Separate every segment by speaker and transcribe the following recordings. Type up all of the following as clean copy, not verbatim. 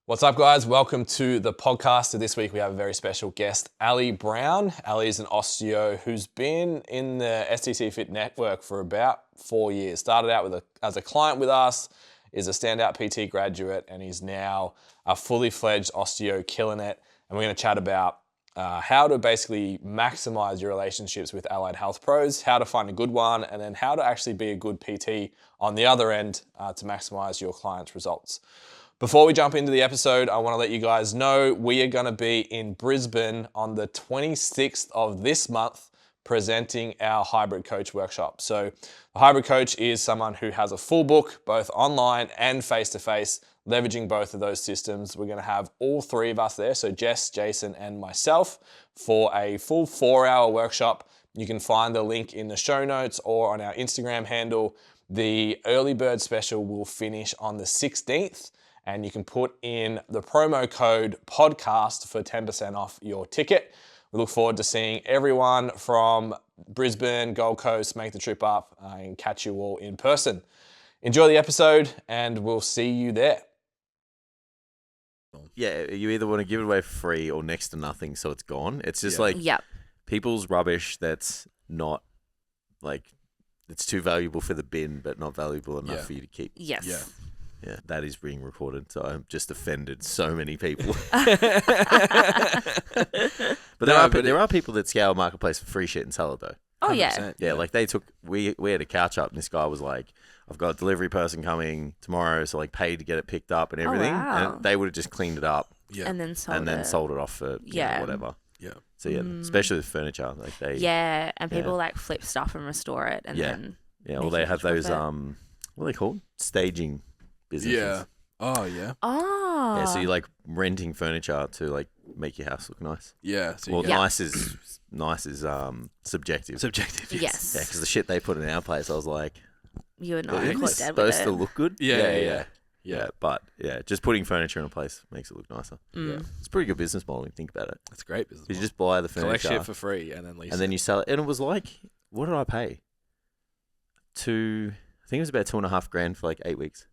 Speaker 1: What's up, guys? Welcome to the podcast. This week we have a very special guest, Allie Brown. Allie is an osteo who's been in the STCfit network for about 4 years. Started out as a client with us, is a standout PT graduate, and is now a fully fledged osteo, killing it. And we're going to chat about how to basically maximize your relationships with allied health pros, how to find a good one, and then how to actually be a good PT on the other end to maximize your clients' results. Before we jump into the episode, I want to let you guys know we are going to be in Brisbane on the 26th of this month presenting our hybrid coach workshop. So the hybrid coach is someone who has a full book, both online and face-to-face, leveraging both of those systems. We're going to have all three of us there, so Jess, Jason, and myself, for a full 4-hour workshop. You can find the link in the show notes or on our Instagram handle. The early bird special will finish on the 16th. And you can put in the promo code podcast for 10% off your ticket. We look forward to seeing everyone from Brisbane, Gold Coast, make the trip up and catch you all in person. Enjoy the episode and we'll see you there.
Speaker 2: Yeah, you either want to give it away for free or next to nothing so it's gone. It's just people's rubbish that's not it's too valuable for the bin but not valuable enough for you to keep.
Speaker 3: Yes.
Speaker 1: Yeah.
Speaker 2: Yeah, that is being recorded, so I've just offended so many people. But there are people that scour Marketplace for free shit and sell it, though.
Speaker 3: Oh, yeah.
Speaker 2: Yeah, like we had a couch up and this guy was like, I've got a delivery person coming tomorrow, so paid to get it picked up and everything.
Speaker 3: Wow.
Speaker 2: And they would have just cleaned it up
Speaker 3: And then
Speaker 2: sold it off for whatever.
Speaker 1: Yeah.
Speaker 2: So especially with furniture.
Speaker 3: And people flip stuff and restore it and then
Speaker 2: or they have those, what are they called? Staging businesses.
Speaker 1: Yeah. Oh, yeah.
Speaker 3: Oh.
Speaker 2: Yeah, so you renting furniture to make your house look nice.
Speaker 1: Yeah. So
Speaker 2: nice is subjective.
Speaker 1: Subjective.
Speaker 3: Yes.
Speaker 2: Yeah, because the shit they put in our place, I was like,
Speaker 3: you and I
Speaker 2: it's
Speaker 3: are
Speaker 2: supposed to look good.
Speaker 1: Yeah.
Speaker 2: But just putting furniture in a place makes it look nicer.
Speaker 3: Mm.
Speaker 2: Yeah. It's a pretty good business model when you think about it.
Speaker 1: It's a great business.
Speaker 2: You just buy the
Speaker 1: collect
Speaker 2: furniture
Speaker 1: shit for free and then lease
Speaker 2: and then you sell it. And it was what did I pay? I think it was about $2,500 for 8 weeks.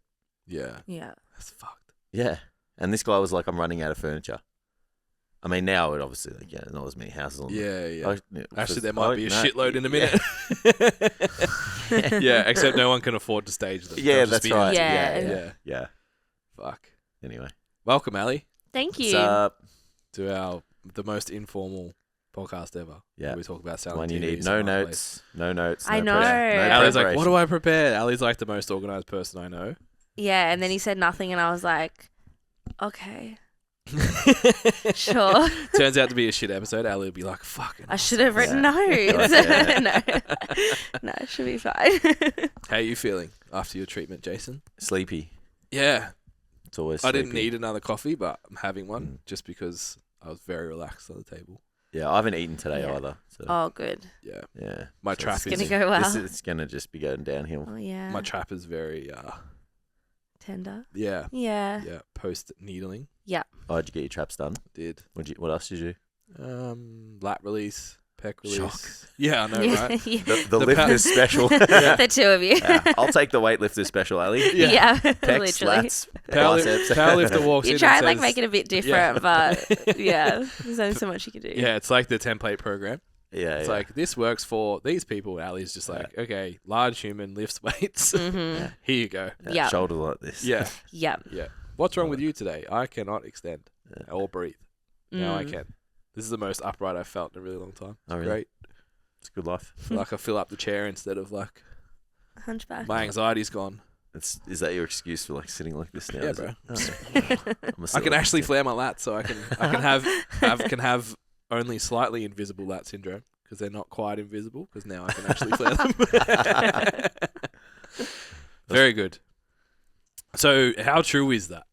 Speaker 1: Yeah.
Speaker 3: Yeah.
Speaker 1: That's fucked.
Speaker 2: Yeah. And this guy was like, I'm running out of furniture. I mean, now it obviously, not as many houses on
Speaker 1: Yeah. Actually, there might be a shitload in a minute. Yeah, except no one can afford to stage them.
Speaker 2: Yeah, that's right.
Speaker 3: Yeah.
Speaker 1: Fuck.
Speaker 2: Anyway.
Speaker 1: Welcome, Allie,
Speaker 3: Thank you.
Speaker 2: What's up?
Speaker 1: to the most informal podcast ever.
Speaker 2: Yeah.
Speaker 1: We talk about selling
Speaker 2: When you
Speaker 1: TVs
Speaker 2: need no
Speaker 1: and
Speaker 2: notes.
Speaker 3: I know.
Speaker 1: Allie's like, what do I prepare? Allie's like the most organized person I know.
Speaker 3: Yeah, and then he said nothing and I was like, okay. Sure.
Speaker 1: Turns out to be a shit episode. Allie would be like, fucking.
Speaker 3: I should have written notes. No, it should be fine.
Speaker 1: How are you feeling after your treatment, Jason?
Speaker 2: Sleepy.
Speaker 1: Yeah.
Speaker 2: It's always
Speaker 1: I
Speaker 2: sleepy.
Speaker 1: didn't need another coffee, but I'm having one just because I was very relaxed on the table.
Speaker 2: Yeah, I haven't eaten today either. So.
Speaker 3: Oh, good.
Speaker 1: Yeah.
Speaker 2: Yeah.
Speaker 1: My trap
Speaker 3: It's going to go well.
Speaker 2: It's going to just be going downhill.
Speaker 3: Oh, yeah.
Speaker 1: My trap is very,
Speaker 3: Tender.
Speaker 1: yeah,
Speaker 3: Yeah.
Speaker 1: post needling.
Speaker 2: Oh, did you get your traps done?
Speaker 1: Did.
Speaker 2: What else did you do?
Speaker 1: Lat release, pec release.
Speaker 2: Shock.
Speaker 1: Yeah, I know, right?
Speaker 3: Yeah.
Speaker 2: The lifters special.
Speaker 3: The two of you.
Speaker 2: Yeah, I'll take the weightlifter special, Ali.
Speaker 3: Yeah,
Speaker 2: Pecs,
Speaker 3: literally.
Speaker 2: lats, biceps.
Speaker 1: Powerlifter walks
Speaker 3: You
Speaker 1: in
Speaker 3: try
Speaker 1: and
Speaker 3: and
Speaker 1: says,
Speaker 3: make it a bit different, but there's only so much you can do.
Speaker 1: yeah, it's like the template program.
Speaker 2: Yeah,
Speaker 1: It's like, this works for these people. Ali's just like, okay, large human lifts weights.
Speaker 3: Mm-hmm.
Speaker 1: Here you go.
Speaker 3: Yeah.
Speaker 2: Shoulder like this.
Speaker 1: Yeah.
Speaker 3: Yeah.
Speaker 1: Yeah. What's wrong with you today? I cannot extend or breathe. Now I
Speaker 3: Mm.
Speaker 1: can. This is the most upright I've felt in a really long time. It's
Speaker 2: Oh, really?
Speaker 1: great.
Speaker 2: It's a good life.
Speaker 1: I feel like I fill up the chair instead of
Speaker 3: Hunchback.
Speaker 1: my anxiety's gone.
Speaker 2: Is that your excuse for sitting like this now?
Speaker 1: Yeah,
Speaker 2: is
Speaker 1: bro.
Speaker 2: it? Oh,
Speaker 1: I can actually flare my lats, so I can have only slightly invisible lat syndrome because they're not quite invisible. Because now I can actually flare them. Very good. So how true is that?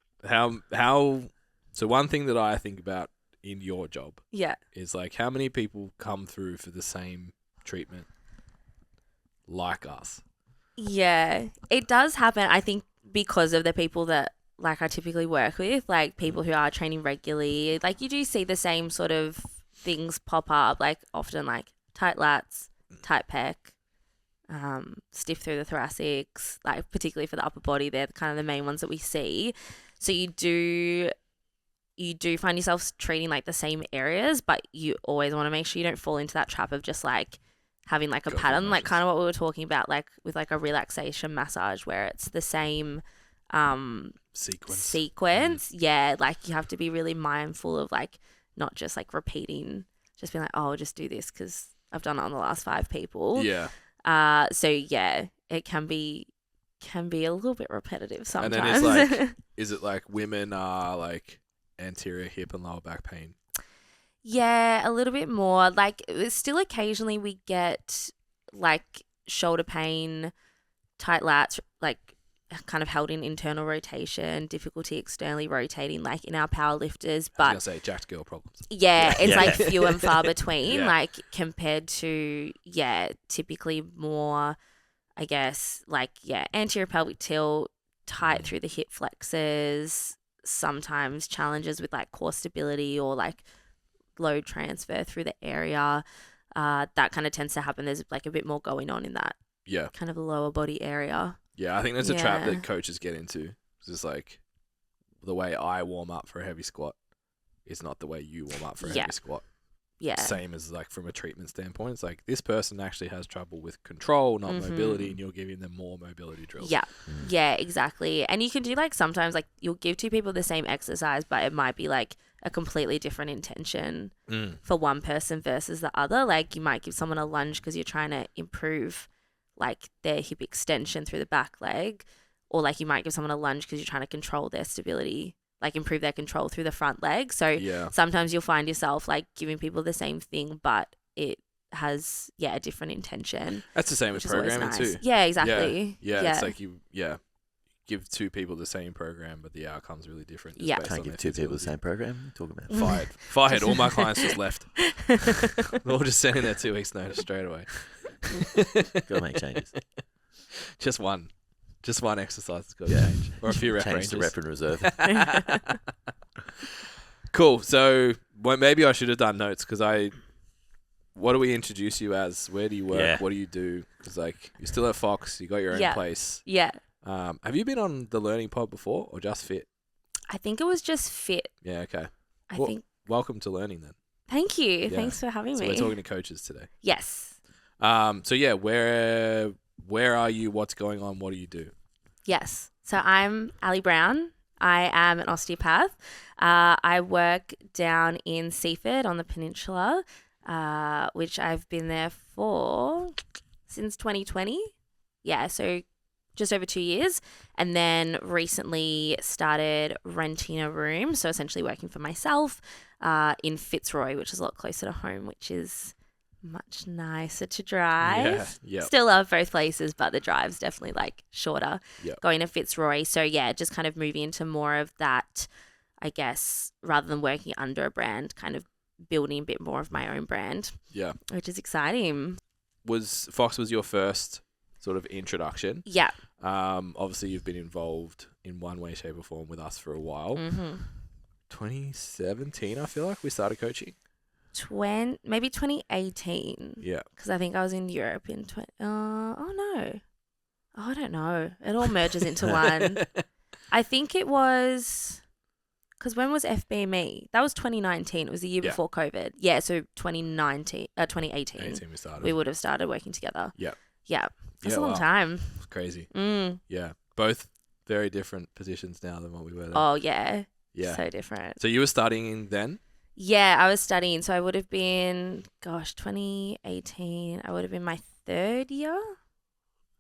Speaker 1: So one thing that I think about in your job
Speaker 3: Yeah.
Speaker 1: is how many people come through for the same treatment like us?
Speaker 3: Yeah. It does happen, I think, because of the people that I typically work with, people who are training regularly. You do see the same sort of things pop up, often tight lats, tight pec, stiff through the thoracics, particularly for the upper body. They're kind of the main ones that we see. So you do you do find yourself treating like the same areas, but you always want to make sure you don't fall into that trap of just like having like a pattern, like kind of what we were talking about, like with like a relaxation massage where it's the same sequence. Yeah, like you have to be really mindful of like not just like repeating, just being like, oh, I'll just do this because I've done it on the last 5 people.
Speaker 1: Yeah.
Speaker 3: So yeah, it can be a little bit repetitive sometimes.
Speaker 1: And then it's like, is it like women are like anterior hip and lower back pain?
Speaker 3: Yeah, a little bit more. Like still occasionally we get like shoulder pain, tight lats, like kind of held in internal rotation, difficulty externally rotating, like in our power lifters. But
Speaker 1: I was gonna say jacked girl problems.
Speaker 3: Yeah, it's like few and far between, like compared to typically more, I guess, like anterior pelvic tilt, tight through the hip flexors, sometimes challenges with like core stability or like load transfer through the area. That kind of tends to happen. There's like a bit more going on in that kind of lower body area.
Speaker 1: Yeah, I think there's a trap that coaches get into. It's just like the way I warm up for a heavy squat is not the way you warm up for a heavy squat. Yeah. Same as like from a treatment standpoint. It's like this person actually has trouble with control, not mobility, and you're giving them more mobility drills.
Speaker 3: Yeah. Yeah, exactly. And you can do like sometimes like you'll give 2 people the same exercise, but it might be like a completely different intention for one person versus the other. Like you might give someone a lunge because you're trying to improve like their hip extension through the back leg, or like you might give someone a lunge because you're trying to control their stability, like improve their control through the front leg. So sometimes you'll find yourself like giving people the same thing, but it has a different intention.
Speaker 1: That's the same with programming too.
Speaker 3: Yeah, exactly.
Speaker 1: Yeah, it's like you give 2 people the same program, but the outcome's really different.
Speaker 2: Can't give 2 people the same program. Talk about
Speaker 1: fired. All my clients just left. They're all just sending their 2 weeks notice straight away.
Speaker 2: Gotta make changes.
Speaker 1: Just one exercise has got to change, or a few rep ranges.
Speaker 2: Change the rep and reserve.
Speaker 1: Cool. So maybe I should have done notes because what do we introduce you as? Where do you work? Yeah. What do you do? Because like you're still at Fox, you got your own place.
Speaker 3: Yeah.
Speaker 1: Have you been on the Learning Pod before or just Fit?
Speaker 3: I think it was just Fit.
Speaker 1: Yeah. Okay.
Speaker 3: I think.
Speaker 1: Welcome to Learning then.
Speaker 3: Thank you. Yeah. Thanks for having me.
Speaker 1: We're talking to coaches today.
Speaker 3: Yes.
Speaker 1: So yeah, where are you? What's going on? What do you do?
Speaker 3: Yes. So I'm Allie Brown. I am an osteopath. I work down in Seaford on the peninsula, which I've been there for since 2020. Yeah, so just over 2 years. And then recently started renting a room, so essentially working for myself in Fitzroy, which is a lot closer to home, which is much nicer to drive.
Speaker 1: Yeah.
Speaker 3: Still love both places, but the drive's definitely like shorter going to Fitzroy. So yeah, just kind of moving into more of that, I guess, rather than working under a brand, kind of building a bit more of my own brand. Yeah. Which is exciting.
Speaker 1: Fox was your first sort of introduction.
Speaker 3: Yeah.
Speaker 1: Obviously you've been involved in one way, shape or form with us for a while. 2017, I feel like we started coaching.
Speaker 3: Maybe 2018.
Speaker 1: Yeah.
Speaker 3: Because I think I was in Europe in I don't know. It all merges into one. I think it was, because when was FBME? That was 2019. It was the year before COVID. Yeah, so 2018.
Speaker 1: 2018
Speaker 3: we would have started working together.
Speaker 1: Yeah.
Speaker 3: Yeah. That's a long time.
Speaker 1: It's crazy. Yeah. Both very different positions now than what we were then.
Speaker 3: Oh, yeah.
Speaker 1: Yeah.
Speaker 3: So different.
Speaker 1: So you were studying then?
Speaker 3: Yeah, I was studying. So I would have been, 2018. I would have been my 3rd year.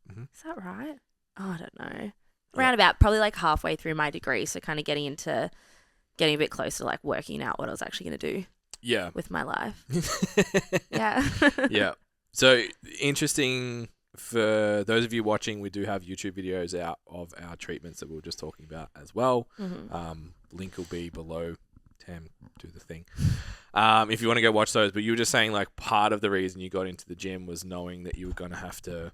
Speaker 3: Is that right? Oh, I don't know. Around about probably like halfway through my degree. So kind of getting a bit closer to like working out what I was actually going to do.
Speaker 1: Yeah.
Speaker 3: With my life. Yeah.
Speaker 1: Yeah. So interesting for those of you watching, we do have YouTube videos out of our treatments that we were just talking about as well. Link will be below. Tam, do the thing. If you want to go watch those, but you were just saying like part of the reason you got into the gym was knowing that you were going to have to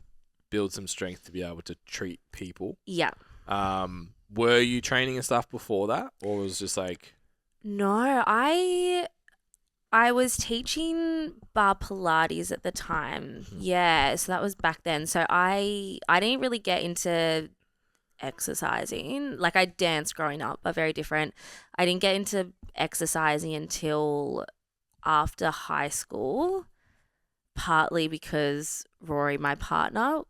Speaker 1: build some strength to be able to treat people.
Speaker 3: Yeah.
Speaker 1: Were you training and stuff before that, or was it just like?
Speaker 3: No, I was teaching bar Pilates at the time. Yeah, so that was back then. So I didn't really get into exercising. Like I danced growing up, but very different. I didn't get into exercising until after high school, partly because Rory, my partner,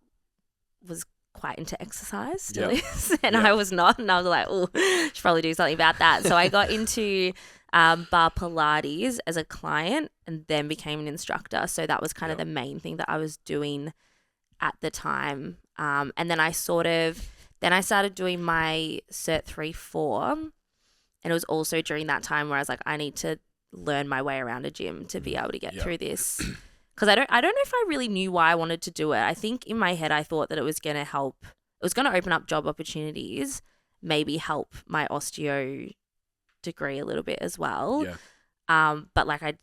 Speaker 3: was quite into exercise still is, and I was not, and I was like, oh, should probably do something about that. So I got into bar Pilates as a client and then became an instructor. So that was kind of the main thing that I was doing at the time. And then I started doing my Cert 3-4, and it was also during that time where I was like, I need to learn my way around a gym to be able to get through this. Because I don't know if I really knew why I wanted to do it. I think in my head I thought that it was going to help. It was going to open up job opportunities, maybe help my osteo degree a little bit as well. Yeah. But like I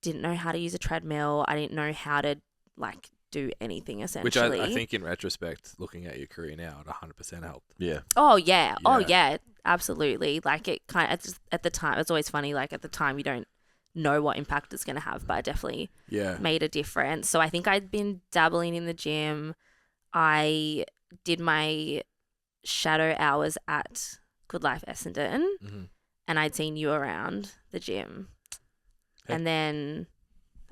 Speaker 3: didn't know how to use a treadmill. I didn't know how to like do anything essentially.
Speaker 1: Which I think in retrospect, looking at your career now, it 100% helped.
Speaker 2: Yeah.
Speaker 3: Oh yeah. Oh yeah. Absolutely. Like it kind of at the time, it's always funny. Like at the time, you don't know what impact it's going to have, but it definitely made a difference. So I think I'd been dabbling in the gym. I did my shadow hours at Good Life Essendon, and I'd seen you around the gym. Hey. And then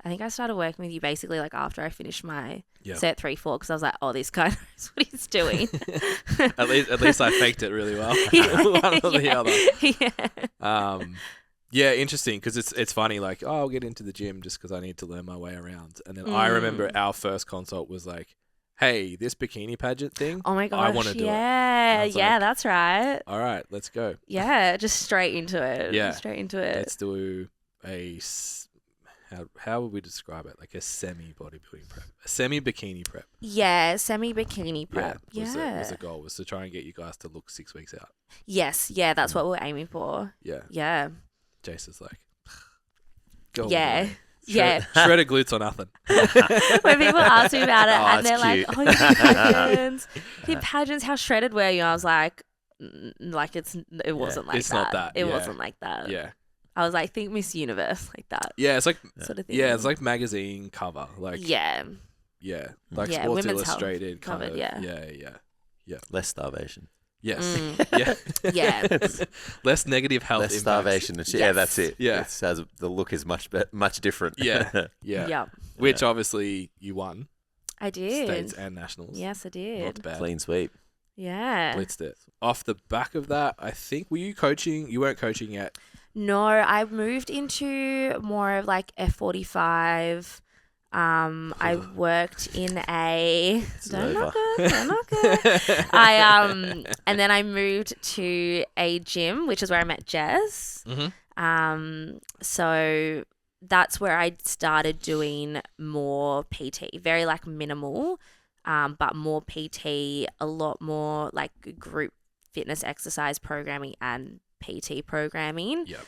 Speaker 3: I think I started working with you basically like after I finished my Cert 3-4, because I was like, oh, this guy knows what he's doing.
Speaker 1: at least I faked it really well. One or the other. Yeah. Yeah, interesting, because it's funny, like, oh, I'll get into the gym just because I need to learn my way around. And then I remember our first consult was like, hey, this bikini pageant thing,
Speaker 3: oh my gosh,
Speaker 1: I want to do it.
Speaker 3: Yeah, like, that's right.
Speaker 1: All right, let's go.
Speaker 3: Yeah, just straight into it.
Speaker 1: Yeah.
Speaker 3: Straight into it.
Speaker 1: Let's do how would we describe it? Like a semi-bodybuilding prep. A semi-bikini prep.
Speaker 3: Yeah, semi-bikini prep. Yeah.
Speaker 1: Was the goal, was to try and get you guys to look 6 weeks out.
Speaker 3: Yes, yeah, that's what we're aiming for.
Speaker 1: Yeah.
Speaker 3: Yeah.
Speaker 1: Jace is like, go
Speaker 3: yeah.
Speaker 1: away. Shredded glutes or nothing.
Speaker 3: When people ask me about it and they're
Speaker 2: cute.
Speaker 3: like, oh, you did pageants. You did pageants, how shredded were you? I was like it wasn't like
Speaker 1: it's
Speaker 3: that.
Speaker 1: Not that.
Speaker 3: It wasn't like that.
Speaker 1: Yeah.
Speaker 3: I was like, think Miss Universe, like that.
Speaker 1: Yeah, it's like
Speaker 3: sort of thing.
Speaker 1: Yeah, it's like magazine cover. Like
Speaker 3: yeah.
Speaker 1: Yeah. Like Sports Illustrated kind of.
Speaker 3: Yeah.
Speaker 2: Yeah. Less starvation.
Speaker 1: Yes. Yeah. Less negative health.
Speaker 2: Less starvation. Yeah, that's it.
Speaker 1: Yeah.
Speaker 2: The look is much different.
Speaker 1: Yeah. Yeah. Which obviously you won.
Speaker 3: I did.
Speaker 1: States and nationals.
Speaker 3: Yes, I did.
Speaker 1: Not bad.
Speaker 2: Clean sweep.
Speaker 3: Yeah.
Speaker 1: Blitzed it. Off the back of that, I think, were you coaching? You weren't coaching yet.
Speaker 3: No, I moved into more of like F45. I worked in a don't knock it. And then I moved to a gym, which is where I met Jess. So that's where I started doing more PT, very like minimal, but more PT, a lot more like group fitness exercise programming and PT programming.
Speaker 1: Yep.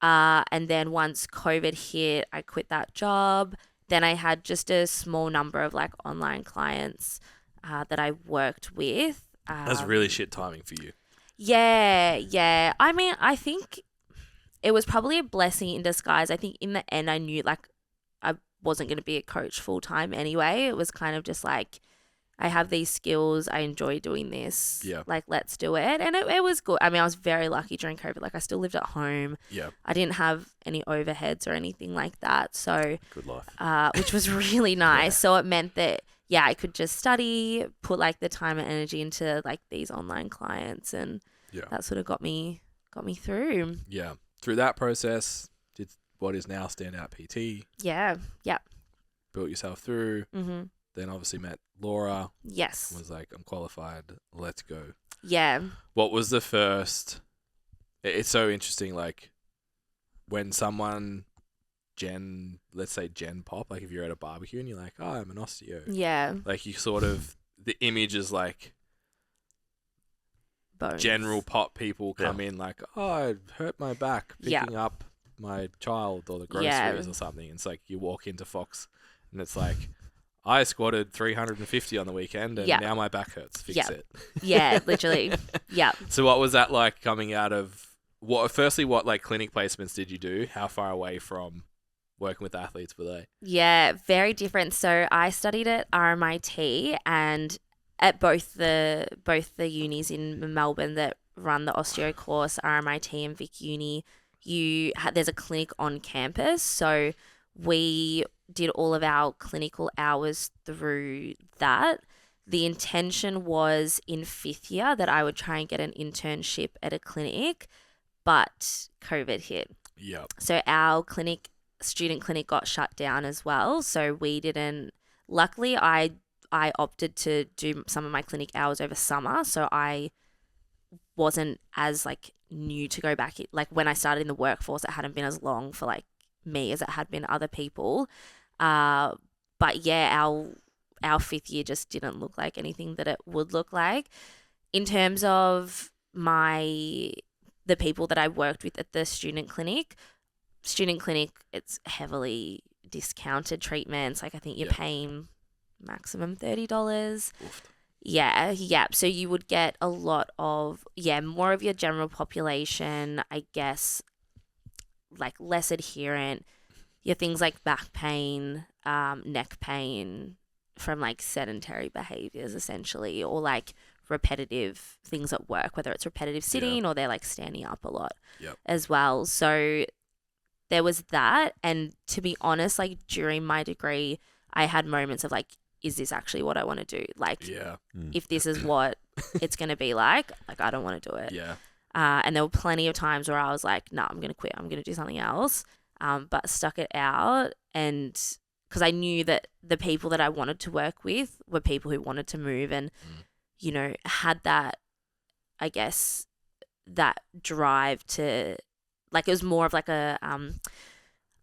Speaker 3: And then once COVID hit, I quit that job. Then I had just a small number of like online clients that I worked with.
Speaker 1: That's really shit timing for you.
Speaker 3: Yeah. I mean, I think it was probably a blessing in disguise. I think in the end, I knew like I wasn't going to be a coach full time anyway. It was kind of just like, I have these skills. I enjoy doing this.
Speaker 1: Yeah.
Speaker 3: Like, let's do it. And it was good. I mean, I was very lucky during COVID. Like, I still lived at home.
Speaker 1: Yeah.
Speaker 3: I didn't have any overheads or anything like that. So,
Speaker 2: good life.
Speaker 3: Which was really nice. Yeah. So it meant that, I could just study, put like the time and energy into like these online clients, and that sort of got me through.
Speaker 1: Yeah. Through that process, did what is now Standout PT.
Speaker 3: Yeah.
Speaker 1: Built yourself through.
Speaker 3: Mm-hmm.
Speaker 1: Then obviously met Laura.
Speaker 3: Yes.
Speaker 1: Was like, I'm qualified. Let's go.
Speaker 3: Yeah.
Speaker 1: What was the first? It's so interesting. Like when someone, let's say Gen Pop, like if you're at a barbecue and you're like, oh, I'm an osteo.
Speaker 3: Yeah.
Speaker 1: Like you sort of, the image is like
Speaker 3: Bones.
Speaker 1: General pop people come in like, oh, I hurt my back picking up my child or the groceries or something. It's like you walk into Fox and it's like, I squatted 350 on the weekend and now my back hurts. Fix it.
Speaker 3: Yeah, literally. Yeah.
Speaker 1: So what was that like coming out of what like clinic placements did you do? How far away from working with athletes were they?
Speaker 3: Yeah, very different. So I studied at RMIT, and at both the unis in Melbourne that run the osteo course, RMIT and Vic Uni, there's a clinic on campus. So we did all of our clinical hours through that. The intention was in 5th year that I would try and get an internship at a clinic, but COVID hit.
Speaker 1: Yeah.
Speaker 3: So our student clinic got shut down as well. So we didn't. Luckily, I opted to do some of my clinic hours over summer, so I wasn't as like new to go back. Like when I started in the workforce, it hadn't been as long for like me as it had been other people. But yeah, our 5th year just didn't look like anything that it would look like. In terms of the people that I worked with at the student clinic, it's heavily discounted treatments. Like I think you're paying maximum $30.
Speaker 1: Oof.
Speaker 3: Yeah. So you would get a lot of, more of your general population, I guess, like less adherent. Your things like back pain, neck pain from like sedentary behaviors essentially, or like repetitive things at work, whether it's repetitive sitting or they're like standing up a lot as well. So there was that. And to be honest, like during my degree, I had moments of like, is this actually what I want to do? Like, if this is what it's going to be like I don't want to do it.
Speaker 1: Yeah.
Speaker 3: And there were plenty of times where I was like, no, I'm going to quit. I'm going to do something else. But stuck it out. And because I knew that the people that I wanted to work with were people who wanted to move and, you know, had that, I guess, that drive to, like, it was more of like a,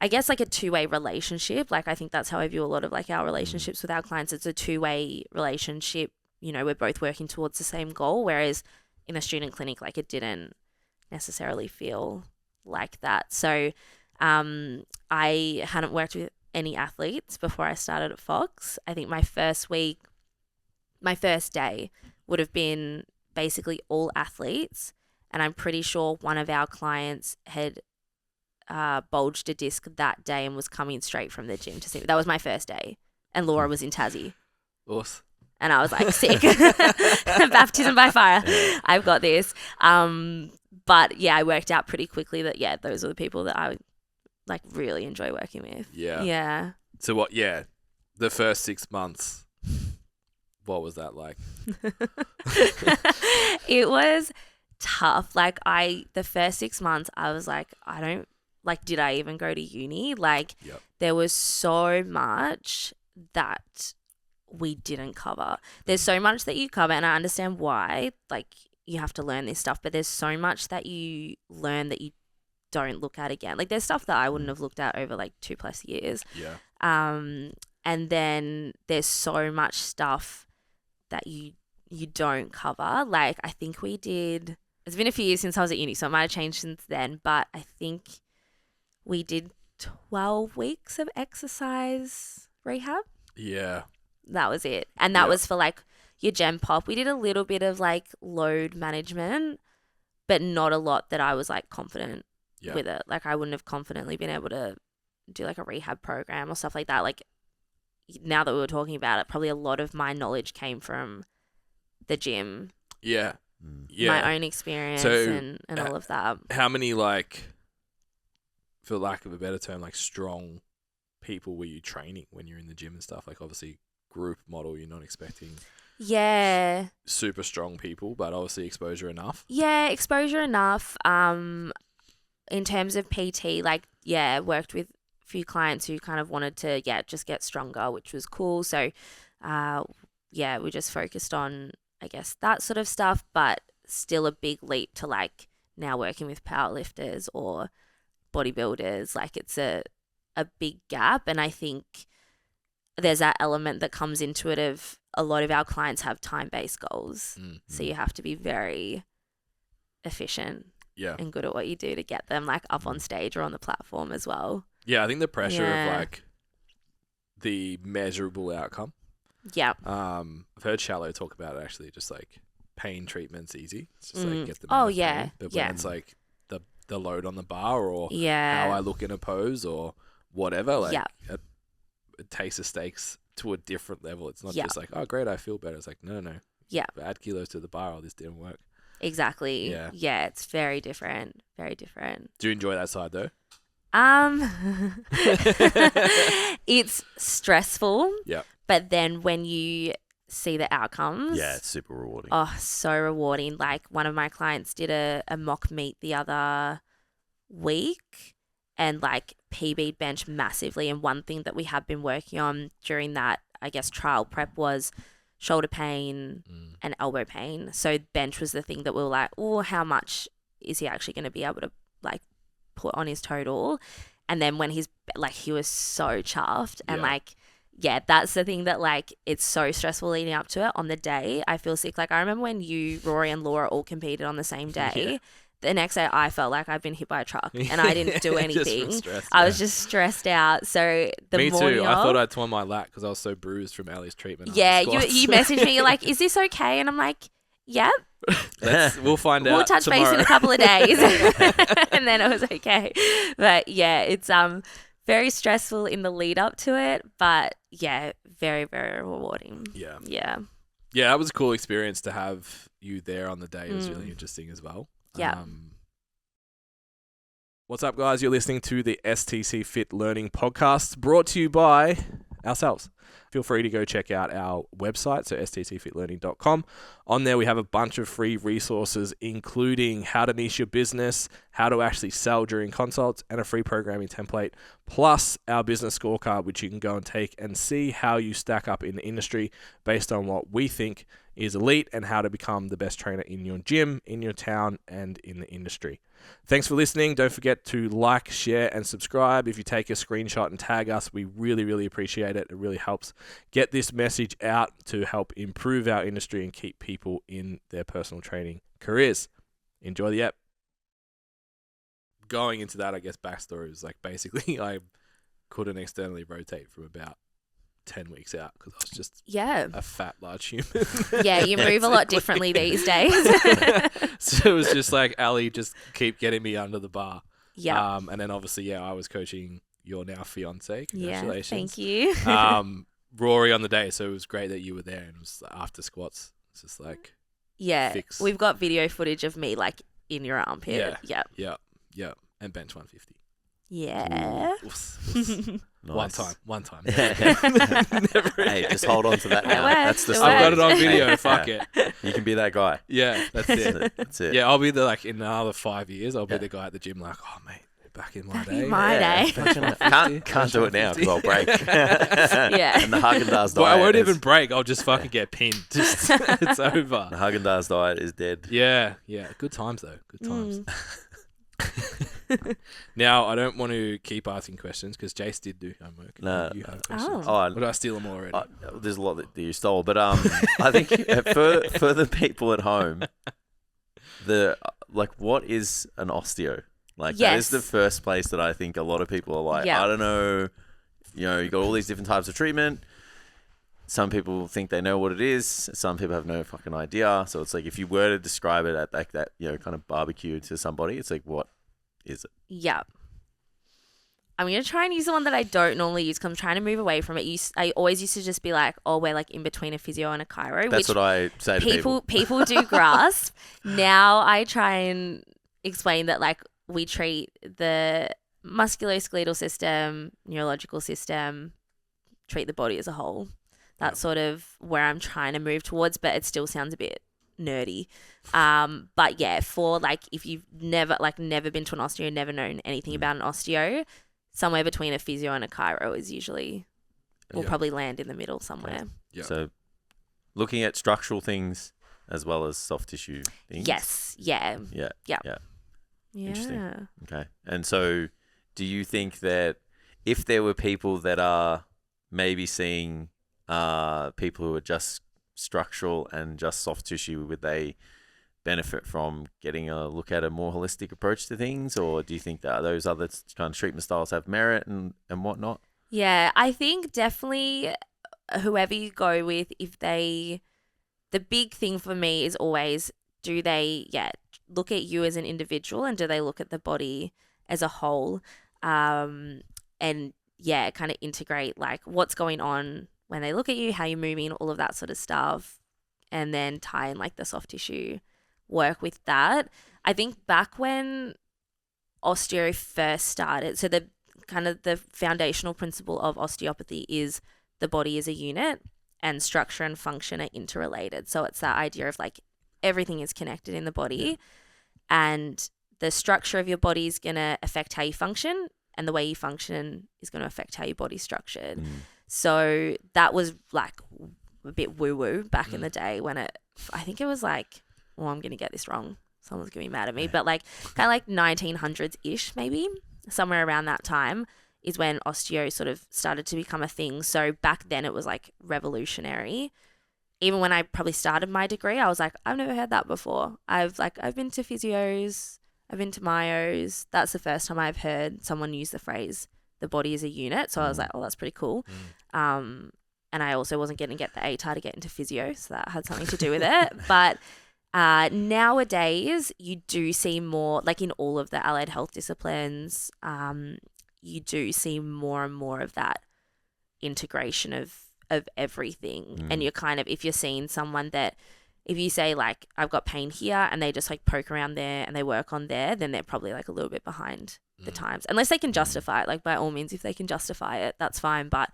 Speaker 3: I guess like a two-way relationship. Like I think that's how I view a lot of like our relationships with our clients. It's a two-way relationship. You know, we're both working towards the same goal. Whereas in a student clinic, like it didn't necessarily feel like that. So I hadn't worked with any athletes before I started at Fox. I think my first day would have been basically all athletes. And I'm pretty sure one of our clients had bulged a disc that day and was coming straight from the gym to see me. That was my first day. And Laura was in Tassie.
Speaker 1: Awesome.
Speaker 3: And I was like, sick. Baptism by fire. I've got this. But yeah, I worked out pretty quickly that, those are the people that I would like really enjoy working with.
Speaker 1: Yeah.
Speaker 3: Yeah.
Speaker 1: So the first 6 months, what was that like?
Speaker 3: It was tough. Like the first 6 months I was like, did I even go to uni? Like there was so much that we didn't cover. There's so much that you cover, and I understand why, like you have to learn this stuff, but there's so much that you learn that you don't look at again. Like there's stuff that I wouldn't have looked at over like 2+ years.
Speaker 1: Yeah.
Speaker 3: And then there's so much stuff that you don't cover. Like I think it's been a few years since I was at uni, so it might have changed since then, but I think we did 12 weeks of exercise rehab.
Speaker 1: Yeah.
Speaker 3: That was it. And that was for like your gen pop. We did a little bit of like load management, but not a lot that I was like confident with it. Like I wouldn't have confidently been able to do like a rehab program or stuff like that. Like now that we were talking about it, probably a lot of my knowledge came from the gym.
Speaker 1: Yeah.
Speaker 3: My own experience and all of that.
Speaker 1: How many, like, for lack of a better term, like strong people were you training when you're in the gym and stuff? Like obviously group model, you're not expecting super strong people, but obviously exposure enough. Yeah, exposure enough.
Speaker 3: In terms of PT, worked with a few clients who kind of wanted to just get stronger, which was cool. So we just focused on, I guess, that sort of stuff, but still a big leap to like now working with powerlifters or bodybuilders. Like it's a big gap, and I think there's that element that comes into it of a lot of our clients have time-based goals. So you have to be very efficient and good at what you do to get them like up on stage or on the platform as well.
Speaker 1: Yeah, I think the pressure of like the measurable outcome.
Speaker 3: Yeah.
Speaker 1: I've heard Shallow talk about it actually, just like pain treatment's easy. It's just like get them
Speaker 3: out
Speaker 1: of
Speaker 3: of
Speaker 1: pain. But when it's like the load on the bar or how I look in a pose or whatever, like it takes the stakes to a different level. It's not just like, oh great, I feel better. It's like no,
Speaker 3: Yeah.
Speaker 1: add kilos to the bar or this didn't work.
Speaker 3: Exactly.
Speaker 1: Yeah.
Speaker 3: Yeah, it's very different. Very different.
Speaker 1: Do you enjoy that side though?
Speaker 3: It's stressful.
Speaker 1: Yeah.
Speaker 3: But then when you see the outcomes.
Speaker 2: Yeah, it's super rewarding.
Speaker 3: Oh, so rewarding. Like one of my clients did a mock meet the other week and like PB'd bench massively. And one thing that we have been working on during that, I guess, trial prep was shoulder pain and elbow pain. So bench was the thing that we were like, oh, how much is he actually going to be able to like put on his total? And then when he's like, he was so chuffed and like, yeah, that's the thing that like it's so stressful leading up to it. On the day, I feel sick. Like I remember when you, Rory and Laura all competed on the same day. Yeah. The next day I felt like I'd been hit by a truck and I didn't do anything. I was just stressed out. So the
Speaker 1: Me
Speaker 3: morning
Speaker 1: too. I thought I'd torn my lat because I was so bruised from Allie's treatment.
Speaker 3: Yeah, you messaged me. You're like, is this okay? And I'm like, yep.
Speaker 1: We'll find out.
Speaker 3: We'll touch
Speaker 1: tomorrow.
Speaker 3: base in a couple of days. And then it was okay. But yeah, it's very stressful in the lead up to it, but yeah, very, very rewarding.
Speaker 1: Yeah.
Speaker 3: Yeah.
Speaker 1: Yeah, that was a cool experience to have you there on the day. It was really interesting as well.
Speaker 3: Yeah.
Speaker 1: What's up, guys? You're listening to the STCfit Learning Podcast, brought to you by ourselves. Feel free to go check out our website, so stcfitlearning.com. On there, we have a bunch of free resources, including how to niche your business, how to actually sell during consults, and a free programming template, plus our business scorecard, which you can go and take and see how you stack up in the industry based on what we think is elite and how to become the best trainer in your gym, in your town, and in the industry. Thanks for listening. Don't forget to like, share, and subscribe. If you take a screenshot and tag us, we really, really appreciate it. It really helps get this message out to help improve our industry and keep people in their personal training careers. Enjoy the app. Going into that, I guess, backstory was like basically I couldn't externally rotate from about 10 weeks out because I was just a fat, large human.
Speaker 3: Yeah, you move a lot differently these days.
Speaker 1: So it was just like, Allie, just keep getting me under the bar.
Speaker 3: Yeah.
Speaker 1: And then obviously, I was coaching your now fiance. Congratulations.
Speaker 3: Yeah, thank you.
Speaker 1: Rory on the day. So it was great that you were there. And it was after squats. It's just like, fix.
Speaker 3: We've got video footage of me like in your armpit.
Speaker 1: Yeah. And bench 150.
Speaker 3: Yeah.
Speaker 2: Nice.
Speaker 1: One time.
Speaker 2: Never hey, just hold on to that now. That's the story.
Speaker 1: I've got it on video. Fuck it.
Speaker 2: You can be that guy.
Speaker 1: Yeah, that's it.
Speaker 2: That's it.
Speaker 1: Yeah, I'll be in another 5 years, I'll be the guy at the gym like, oh, mate, back in my day.
Speaker 2: Can't do it now because I'll break. And the Haagen-Dazs diet.
Speaker 1: Well, I won't even break. I'll just fucking get pinned. It's over.
Speaker 2: The Haagen-Dazs diet is dead.
Speaker 1: Yeah. Good times, though. Good times. Now, I don't want to keep asking questions because Jace did do homework.
Speaker 2: No.
Speaker 1: You have questions.
Speaker 2: Oh,
Speaker 1: did I steal them already?
Speaker 2: There's a lot that you stole, but I think for the people at home, what is an osteo? Like that is the first place that I think a lot of people are like, I don't know, you got all these different types of treatment. Some people think they know what it is. Some people have no fucking idea. So it's like if you were to describe it at like that, kind of barbecue to somebody, it's like, what is it?
Speaker 3: Yeah. I'm going to try and use the one that I don't normally use because I'm trying to move away from it. I always used to just be like, oh, we're like in between a physio and a chiro.
Speaker 2: That's what I say to people.
Speaker 3: People do grasp. Now I try and explain that like we treat the musculoskeletal system, neurological system, treat the body as a whole. That's sort of where I'm trying to move towards, but it still sounds a bit nerdy. But yeah, for like if you've never been to an osteo, never known anything about an osteo, somewhere between a physio and a chiro is usually will probably land in the middle somewhere.
Speaker 2: Yep. So looking at structural things as well as soft tissue things.
Speaker 3: Yes. Yeah.
Speaker 2: Yeah. Interesting. Okay. And so do you think that if there were people that are maybe seeing people who are just structural and just soft tissue, would they benefit from getting a look at a more holistic approach to things, or do you think that those other kind of treatment styles have merit and whatnot?
Speaker 3: Yeah, I think definitely whoever you go with, the big thing for me is always, do they look at you as an individual and do they look at the body as a whole, and kind of integrate like what's going on when they look at you, how you're moving, all of that sort of stuff, and then tie in like the soft tissue work with that. I think back when osteo first started, so the kind of the foundational principle of osteopathy is the body is a unit and structure and function are interrelated. So it's that idea of like everything is connected in the body, and the structure of your body is going to affect how you function, and the way you function is going to affect how your body's structured. So that was like a bit woo-woo back in the day when I think it was like, well, I'm going to get this wrong, someone's going to be mad at me, but like kind of like 1900s-ish maybe, somewhere around that time is when osteo sort of started to become a thing. So back then it was like revolutionary. Even when I probably started my degree, I was like, I've never heard that before. I've been to physios, I've been to myos. That's the first time I've heard someone use the phrase, the body is a unit. So I was like, oh, that's pretty cool. And I also wasn't going to get the ATAR to get into physio, so that had something to do with it. But nowadays, you do see more, like in all of the allied health disciplines, you do see more and more of that integration of everything. And you're kind of, if you're seeing someone that, if you say like, I've got pain here and they just like poke around there and they work on there, then they're probably like a little bit behind the times. Unless they can justify it, like by all means, if they can justify it, that's fine. But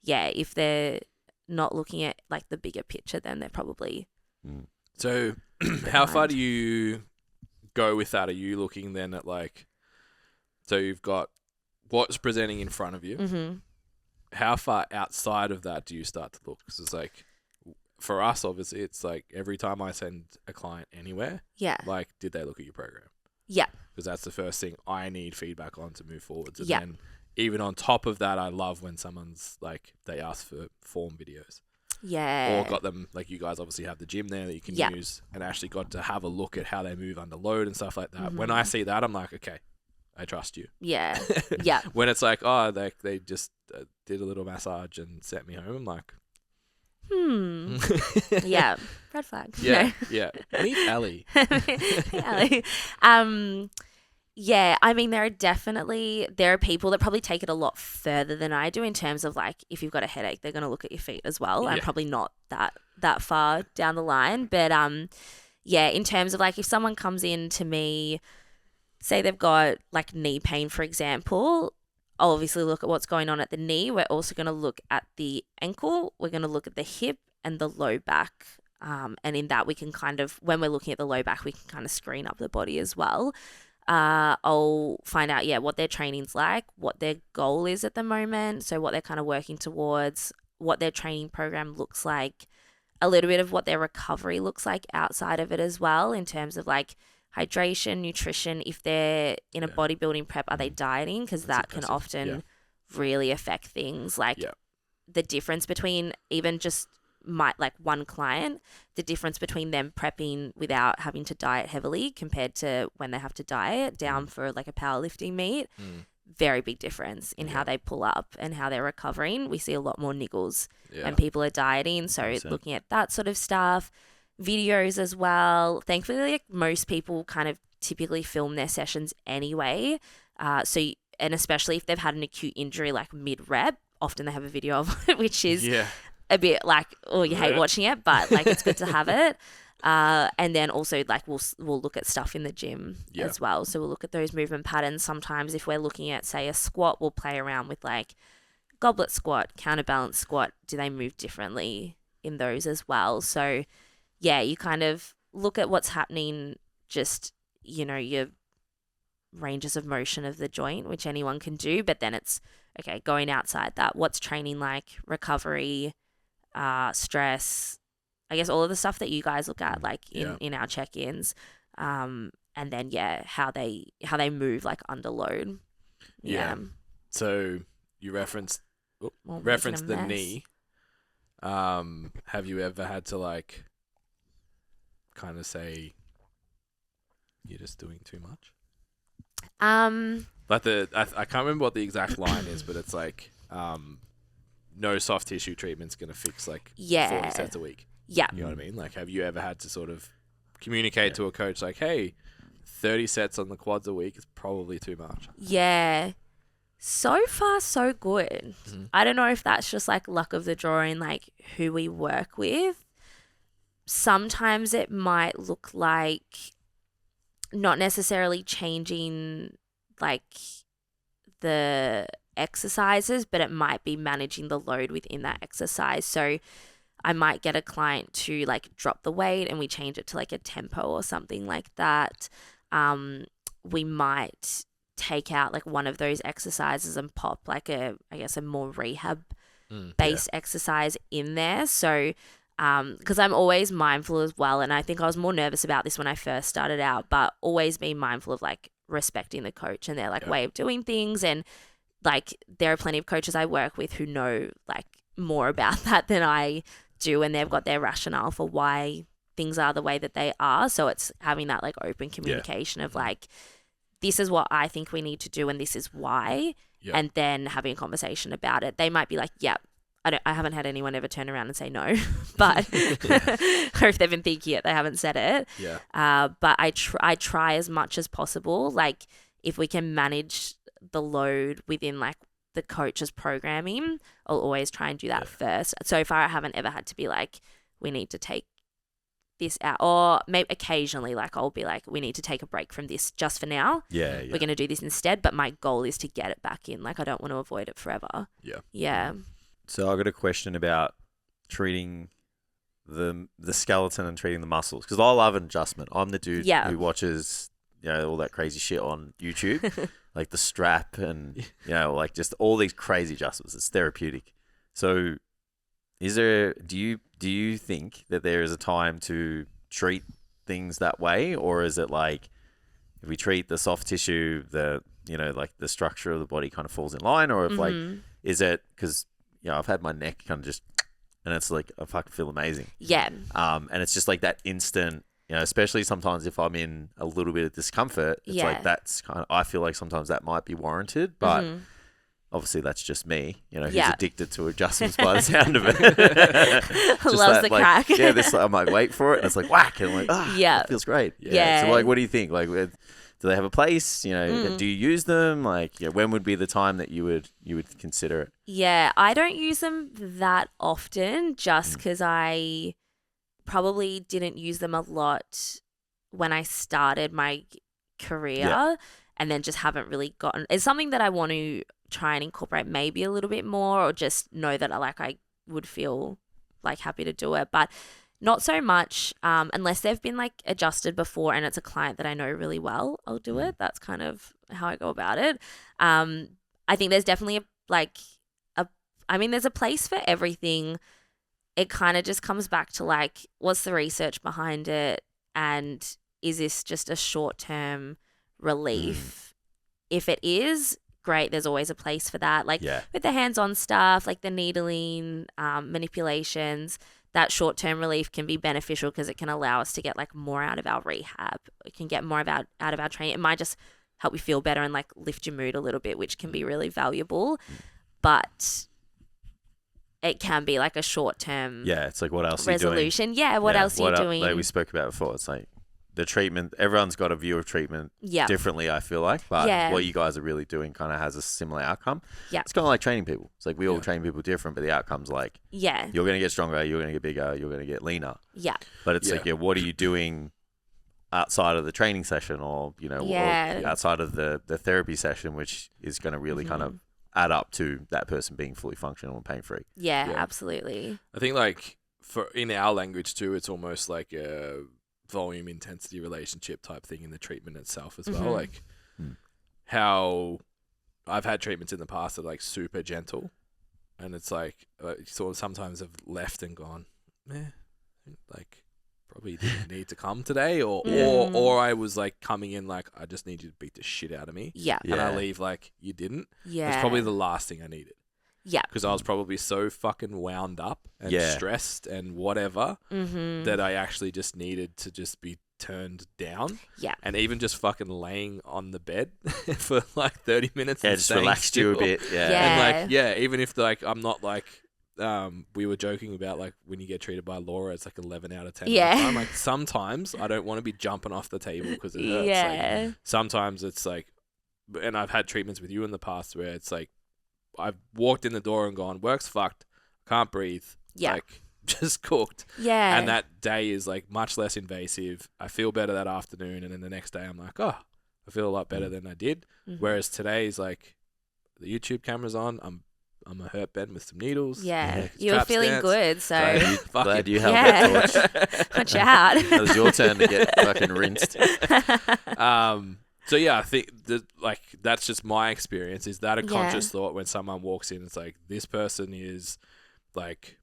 Speaker 3: yeah, if they're not looking at like the bigger picture, then they're probably
Speaker 1: So how far do you go with that? Are you looking then at like, so you've got what's presenting in front of you. How far outside of that do you start to look? Because it's like, for us, obviously, it's like every time I send a client anywhere, like, did they look at your program? Yeah. Because that's the first thing I need feedback on to move forwards. And then even on top of that, I love when someone's like, they ask for form videos. Or got them, like you guys obviously have the gym there that you can use, and actually got to have a look at how they move under load and stuff like that. When I see that, I'm like, okay, I trust you. When it's like, oh, they just did a little massage and sent me home, I'm like,
Speaker 3: red flag.
Speaker 1: Meet Allie.
Speaker 3: Allie. I mean, there are people that probably take it a lot further than I do in terms of like, if you've got a headache, they're going to look at your feet as well. I'm probably not that far down the line, but in terms of like, if someone comes in to me, say they've got like knee pain, for example, I'll obviously look at what's going on at the knee. We're also going to look at the ankle. We're going to look at the hip and the low back. And in that, we can kind of, when we're looking at the low back, we can kind of screen up the body as well. I'll find out, what their training's like, what their goal is at the moment. So what they're kind of working towards, what their training program looks like, a little bit of what their recovery looks like outside of it as well, in terms of like hydration, nutrition. If they're in a bodybuilding prep, are they dieting? Because that can often really affect things. Like the difference between even just one client, the difference between them prepping without having to diet heavily compared to when they have to diet down for like a powerlifting meet, very big difference in how they pull up and how they're recovering. We see a lot more niggles when people are dieting. So 100%. Looking at that sort of stuff. Videos as well. Thankfully, like most people kind of typically film their sessions anyway. And especially if they've had an acute injury like mid-rep, often they have a video of it, which is a bit like, oh, you hate watching it, but like it's good to have it. And then also like we'll look at stuff in the gym as well. So we'll look at those movement patterns. Sometimes if we're looking at, say, a squat, we'll play around with like goblet squat, counterbalance squat. Do they move differently in those as well? So you kind of look at what's happening, just, your ranges of motion of the joint, which anyone can do. But then it's, okay, going outside that, what's training like, recovery, stress, I guess all of the stuff that you guys look at like in our check-ins. And then, how they move like under load.
Speaker 1: So you referenced the knee. Have you ever had to like kind of say you're just doing too much? Like I can't remember what the exact line is, but it's like no soft tissue treatment's gonna fix like 40 sets a week. You know what I mean? Like, have you ever had to sort of communicate to a coach like, hey, 30 sets on the quads a week is probably too much? So far, so good. I don't know if that's just like luck of the draw in like who we work with.
Speaker 3: sometimes it might look like not necessarily changing like the exercises, but it might be managing the load within that exercise. So I might get a client to like drop the weight and we change it to like a tempo or something like that. We might take out like one of those exercises and pop like a more rehab based exercise in there. So because I'm always mindful as well, and I think I was more nervous about this when I first started out, but always being mindful of like respecting the coach and their like way of doing things. And like there are plenty of coaches I work with who know like more about that than I do, and they've got their rationale for why things are the way that they are. So it's having that like open communication of like, this is what I think we need to do and this is why, and then having a conversation about it. They might be like, I haven't had anyone ever turn around and say no, but or if they've been thinking it, they haven't said it. But I try as much as possible. Like if we can manage the load within like the coach's programming, I'll always try and do that first. So far, I haven't ever had to be like, we need to take this out, or maybe occasionally like I'll be like, we need to take a break from this just for now. We're going to do this instead. But my goal is to get it back in. Like I don't want to avoid it forever. Yeah.
Speaker 4: So I got a question about treating the skeleton and treating the muscles, because I love an adjustment. I'm the dude who watches all that crazy shit on YouTube, like the strap and like just all these crazy adjustments. It's therapeutic. So do you think that there is a time to treat things that way, or is it like if we treat the soft tissue, like the structure of the body kind of falls in line, or if like is it because I've had my neck kind of just, and it's like I fucking feel amazing. And it's just like that instant, especially sometimes if I'm in a little bit of discomfort, it's like that's kind of, I feel like sometimes that might be warranted, but obviously that's just me, who's addicted to adjustments by the sound of it.
Speaker 3: Loves the crack.
Speaker 4: I might wait for it and it's like whack, and I'm like, it feels great. So like, what do you think? Like, do they have a place? Do you use them? Like, when would be the time that you would consider it?
Speaker 3: Yeah, I don't use them that often just because I probably didn't use them a lot when I started my career and then just haven't really gotten. It's something that I want to try and incorporate maybe a little bit more, or just know that I would feel like happy to do it. But not so much unless they've been like adjusted before and it's a client that I know really well, I'll do it. That's kind of how I go about it. I think there's definitely there's a place for everything. It kind of just comes back to like, what's the research behind it? And is this just a short-term relief? If it is, great, there's always a place for that. Like with the hands-on stuff, like the needling, manipulations, that short-term relief can be beneficial because it can allow us to get like more out of our rehab. It can get more out of our training. It might just help you feel better and like lift your mood a little bit, which can be really valuable. But it can be like a short-term
Speaker 4: it's like, what else
Speaker 3: resolution.
Speaker 4: Are you doing?
Speaker 3: What else are you doing?
Speaker 4: Like we spoke about before, it's like the treatment, everyone's got a view of treatment differently, I feel like. But what you guys are really doing kind of has a similar outcome. It's kind of like training people. It's like we all train people different, but the outcome's like, you're going to get stronger, you're going to get bigger, you're going to get leaner. But it's like, what are you doing outside of the training session, or, or outside of the therapy session, which is going to really kind of add up to that person being fully functional and pain-free.
Speaker 3: Absolutely.
Speaker 1: I think like in our language too, it's almost like a volume intensity relationship type thing in the treatment itself as well. Like how I've had treatments in the past that are like super gentle, and it's like sort of sometimes have left and gone, like probably didn't need to come today, or I was like coming in like, I just need you to beat the shit out of me, and I leave like, you didn't. It's probably the last thing I needed. Because I was probably so fucking wound up and stressed and whatever that I actually just needed to just be turned down. And even just fucking laying on the bed for like 30 minutes.
Speaker 4: And just relaxed you a bit.
Speaker 1: And like, even if like, I'm not like, we were joking about like when you get treated by Laura, it's like 11 out of 10. I'm like, sometimes I don't want to be jumping off the table because it hurts. Like, sometimes it's like, and I've had treatments with you in the past where it's like, I've walked in the door and gone, work's fucked, can't breathe. Like, just cooked.
Speaker 3: Yeah.
Speaker 1: And that day is like much less invasive. I feel better that afternoon. And then the next day I'm like, oh, I feel a lot better than I did. Whereas today is like the YouTube camera's on. I'm a hurt Ben with some needles.
Speaker 3: Yeah. You were feeling good, so.
Speaker 2: Glad you held that torch.
Speaker 3: Watch out.
Speaker 2: It was your turn to get fucking rinsed.
Speaker 1: So yeah, I think that's just my experience. Is that a conscious thought when someone walks in? It's like, this person is like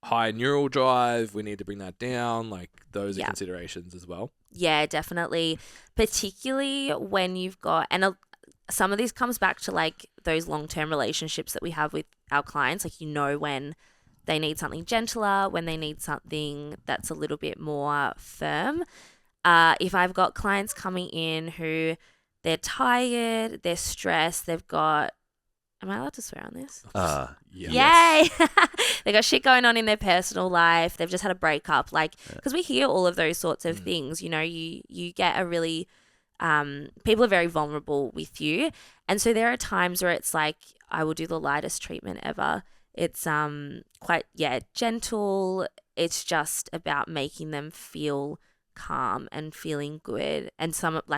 Speaker 1: high neural drive. We need to bring that down. Like those are considerations as well. Yeah,
Speaker 3: definitely. Particularly when you've got, and some of this comes back to like those long-term relationships that we have with our clients. Like, when they need something gentler, when they need something that's a little bit more firm. If I've got clients coming in who they're tired, they're stressed, they've got, am I allowed to swear on this?
Speaker 1: Yes.
Speaker 3: Yay! They got shit going on in their personal life. They've just had a breakup. Like, because we hear all of those sorts of things. You get a really, people are very vulnerable with you. And so there are times where it's like, I will do the lightest treatment ever. It's quite, gentle. It's just about making them feel calm and feeling good. And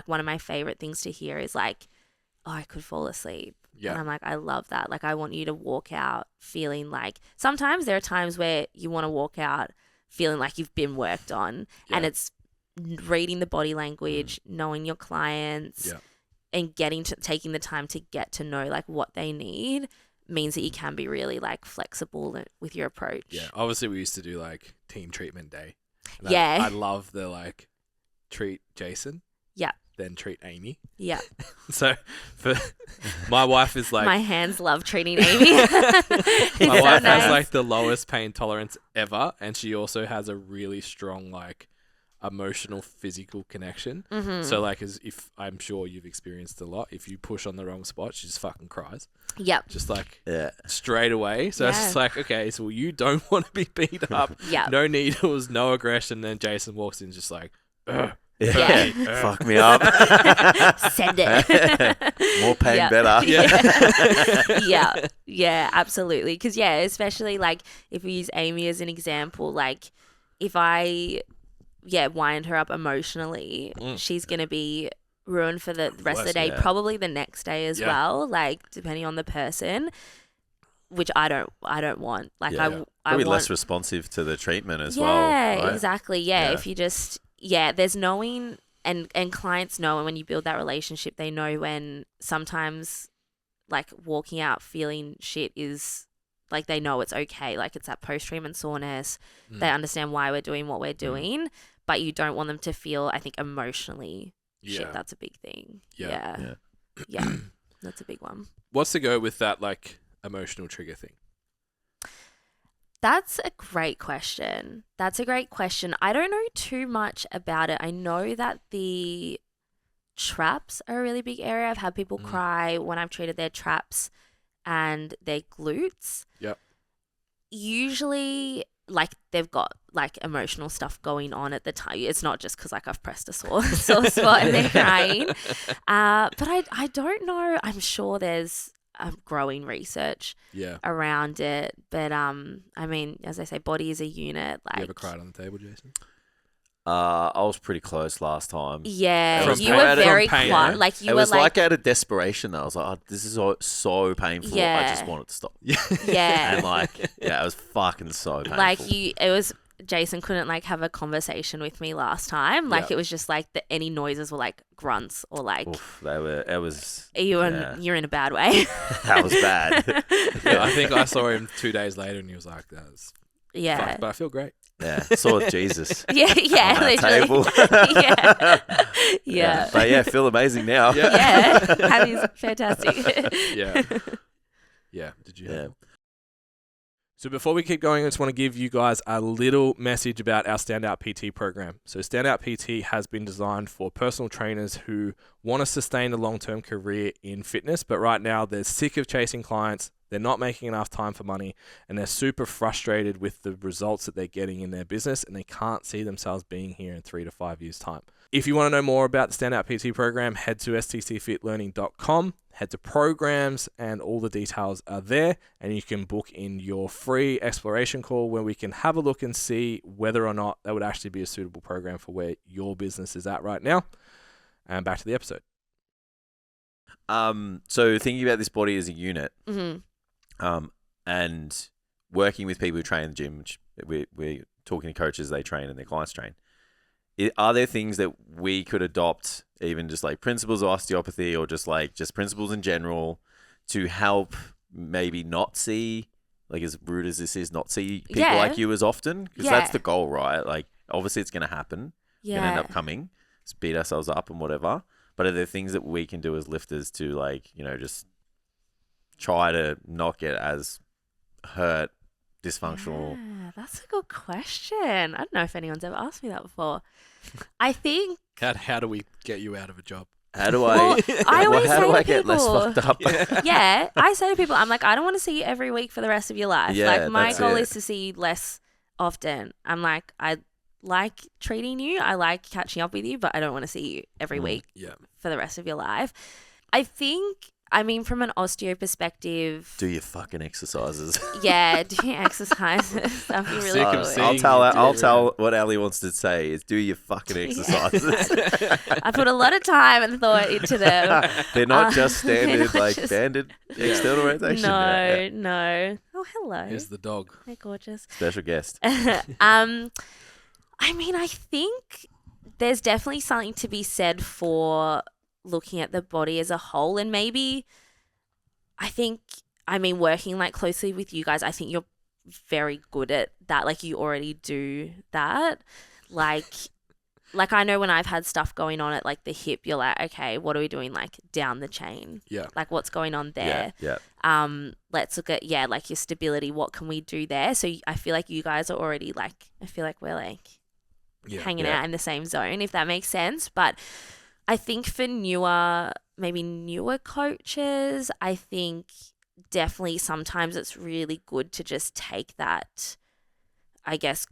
Speaker 3: one of my favorite things to hear is like, oh, I could fall asleep. Yeah. And I'm like, I love that. Like, I want you to walk out feeling like, sometimes there are times where you want to walk out feeling like you've been worked on. Yeah. And it's reading the body language, knowing your clients, and taking the time to get to know like what they need means that you can be really like flexible with your approach.
Speaker 1: Yeah. Obviously we used to do like team treatment day.
Speaker 3: And
Speaker 1: I love the like treat Jason.
Speaker 3: Yeah.
Speaker 1: Then treat Amy.
Speaker 3: Yeah.
Speaker 1: So for my wife is like,
Speaker 3: my hands love treating Amy.
Speaker 1: My wife has like the lowest pain tolerance ever, and she also has a really strong like emotional physical connection. So like, as if I'm sure you've experienced a lot, if you push on the wrong spot, she just fucking cries.
Speaker 3: Yep.
Speaker 1: Just like straight away. So it's just like, okay, so you don't want to be beat up. No needles, no aggression. Then Jason walks in just like, ugh.
Speaker 2: Fuck me up.
Speaker 3: Send it.
Speaker 2: More pain, better.
Speaker 3: Yeah, absolutely. Because especially like if we use Amy as an example, like if I wind her up emotionally, she's gonna be ruined for the rest of the day, probably the next day as well, like depending on the person, which I don't want. Like I
Speaker 2: probably
Speaker 3: want
Speaker 2: less responsive to the treatment as well. Right?
Speaker 3: Exactly. If you just there's knowing, and clients know, and when you build that relationship, they know when sometimes like walking out feeling shit is like, they know it's okay. Like it's that post-treatment soreness. They understand why we're doing what we're doing, but you don't want them to feel, I think, emotionally shit. That's a big thing. Yeah. That's a big one.
Speaker 1: What's the go with that like emotional trigger thing?
Speaker 3: That's a great question. I don't know too much about it. I know that the traps are a really big area. I've had people cry when I've treated their traps and their glutes.
Speaker 1: Yep.
Speaker 3: Usually, like, they've got like emotional stuff going on at the time. It's not just because like I've pressed a sore spot and they're crying. But I don't know. I'm sure there's growing research around it, but I mean, as I say, body is a unit. Like,
Speaker 1: you ever cried on the table, Jason?
Speaker 2: I was pretty close last time.
Speaker 3: Yeah, you were very quiet. Like you
Speaker 2: were
Speaker 3: like,
Speaker 2: like out of desperation. I was like, this is so painful. I just want it to stop.
Speaker 3: Yeah,
Speaker 2: and like, it was fucking so painful.
Speaker 3: Like it was. Jason couldn't like have a conversation with me last time. Like it was just like any noises were like grunts or like.
Speaker 2: Oof, you're
Speaker 3: in a bad way.
Speaker 2: That was bad.
Speaker 1: I think I saw him 2 days later and he was like, "That was fucked, but I feel great."
Speaker 2: Yeah, saw Jesus.
Speaker 3: Yeah,
Speaker 2: on that table.
Speaker 3: Yeah.
Speaker 2: But feel amazing now.
Speaker 3: Yeah, Happy's fantastic.
Speaker 1: Yeah. Did you? So before we keep going, I just want to give you guys a little message about our Standout PT program. So Standout PT has been designed for personal trainers who want to sustain a long-term career in fitness, but right now they're sick of chasing clients, they're not making enough time for money, and they're super frustrated with the results that they're getting in their business, and they can't see themselves being here in 3 to 5 years' time. If you want to know more about the Standout PT program, head to stcfitlearning.com, head to programs, and all the details are there. And you can book in your free exploration call where we can have a look and see whether or not that would actually be a suitable program for where your business is at right now. And back to the episode.
Speaker 4: So thinking about this body as a unit, and working with people who train in the gym, which we're talking to coaches, they train and their clients train. Are there things that we could adopt, even just like principles of osteopathy or just principles in general, to help maybe not see, like as rude as this is, not see people like you as often? Because that's the goal, right? Like obviously it's going to happen. We're going to end up coming, just beat ourselves up and whatever. But are there things that we can do as lifters to like, you know, just try to not get as hurt, dysfunctional?
Speaker 3: Yeah, that's a good question. I don't know if anyone's ever asked me that before. I think...
Speaker 1: How do we get you out of a job?
Speaker 4: How do I,
Speaker 3: I always
Speaker 4: how
Speaker 3: say
Speaker 4: do
Speaker 3: to
Speaker 4: I get less
Speaker 3: people-
Speaker 4: fucked up?
Speaker 3: Yeah, I say to people, I'm like, I don't want to see you every week for the rest of your life.
Speaker 4: Yeah,
Speaker 3: like my
Speaker 4: that's
Speaker 3: goal
Speaker 4: it.
Speaker 3: is to see you less often. I'm like, I like treating you. I like catching up with you, but I don't want to see you every week for the rest of your life. I think, I mean, from an osteo perspective...
Speaker 4: Do your fucking exercises.
Speaker 3: Yeah, do your exercises. That'd be really
Speaker 1: Sick of
Speaker 3: good.
Speaker 1: seeing
Speaker 4: I'll tell what Allie wants to say is do your fucking exercises.
Speaker 3: I put a lot of time and thought into them.
Speaker 4: They're not just
Speaker 3: they're
Speaker 4: standard,
Speaker 3: not
Speaker 4: like
Speaker 3: just-
Speaker 4: banded external rotation. Yeah.
Speaker 3: No. Oh, hello.
Speaker 1: Here's the dog.
Speaker 3: They're gorgeous.
Speaker 4: Special guest.
Speaker 3: I mean, I think there's definitely something to be said for looking at the body as a whole, and maybe working like closely with you guys, I think you're very good at that. Like you already do that. Like I know when I've had stuff going on at like the hip, you're like, okay, what are we doing like down the chain?
Speaker 1: Yeah.
Speaker 3: Like what's going on there?
Speaker 4: Yeah.
Speaker 3: Let's look at like your stability. What can we do there? So I feel like you guys are already like, I feel like we're like hanging out in the same zone, if that makes sense. But I think for newer coaches, I think definitely sometimes it's really good to just take that, I guess,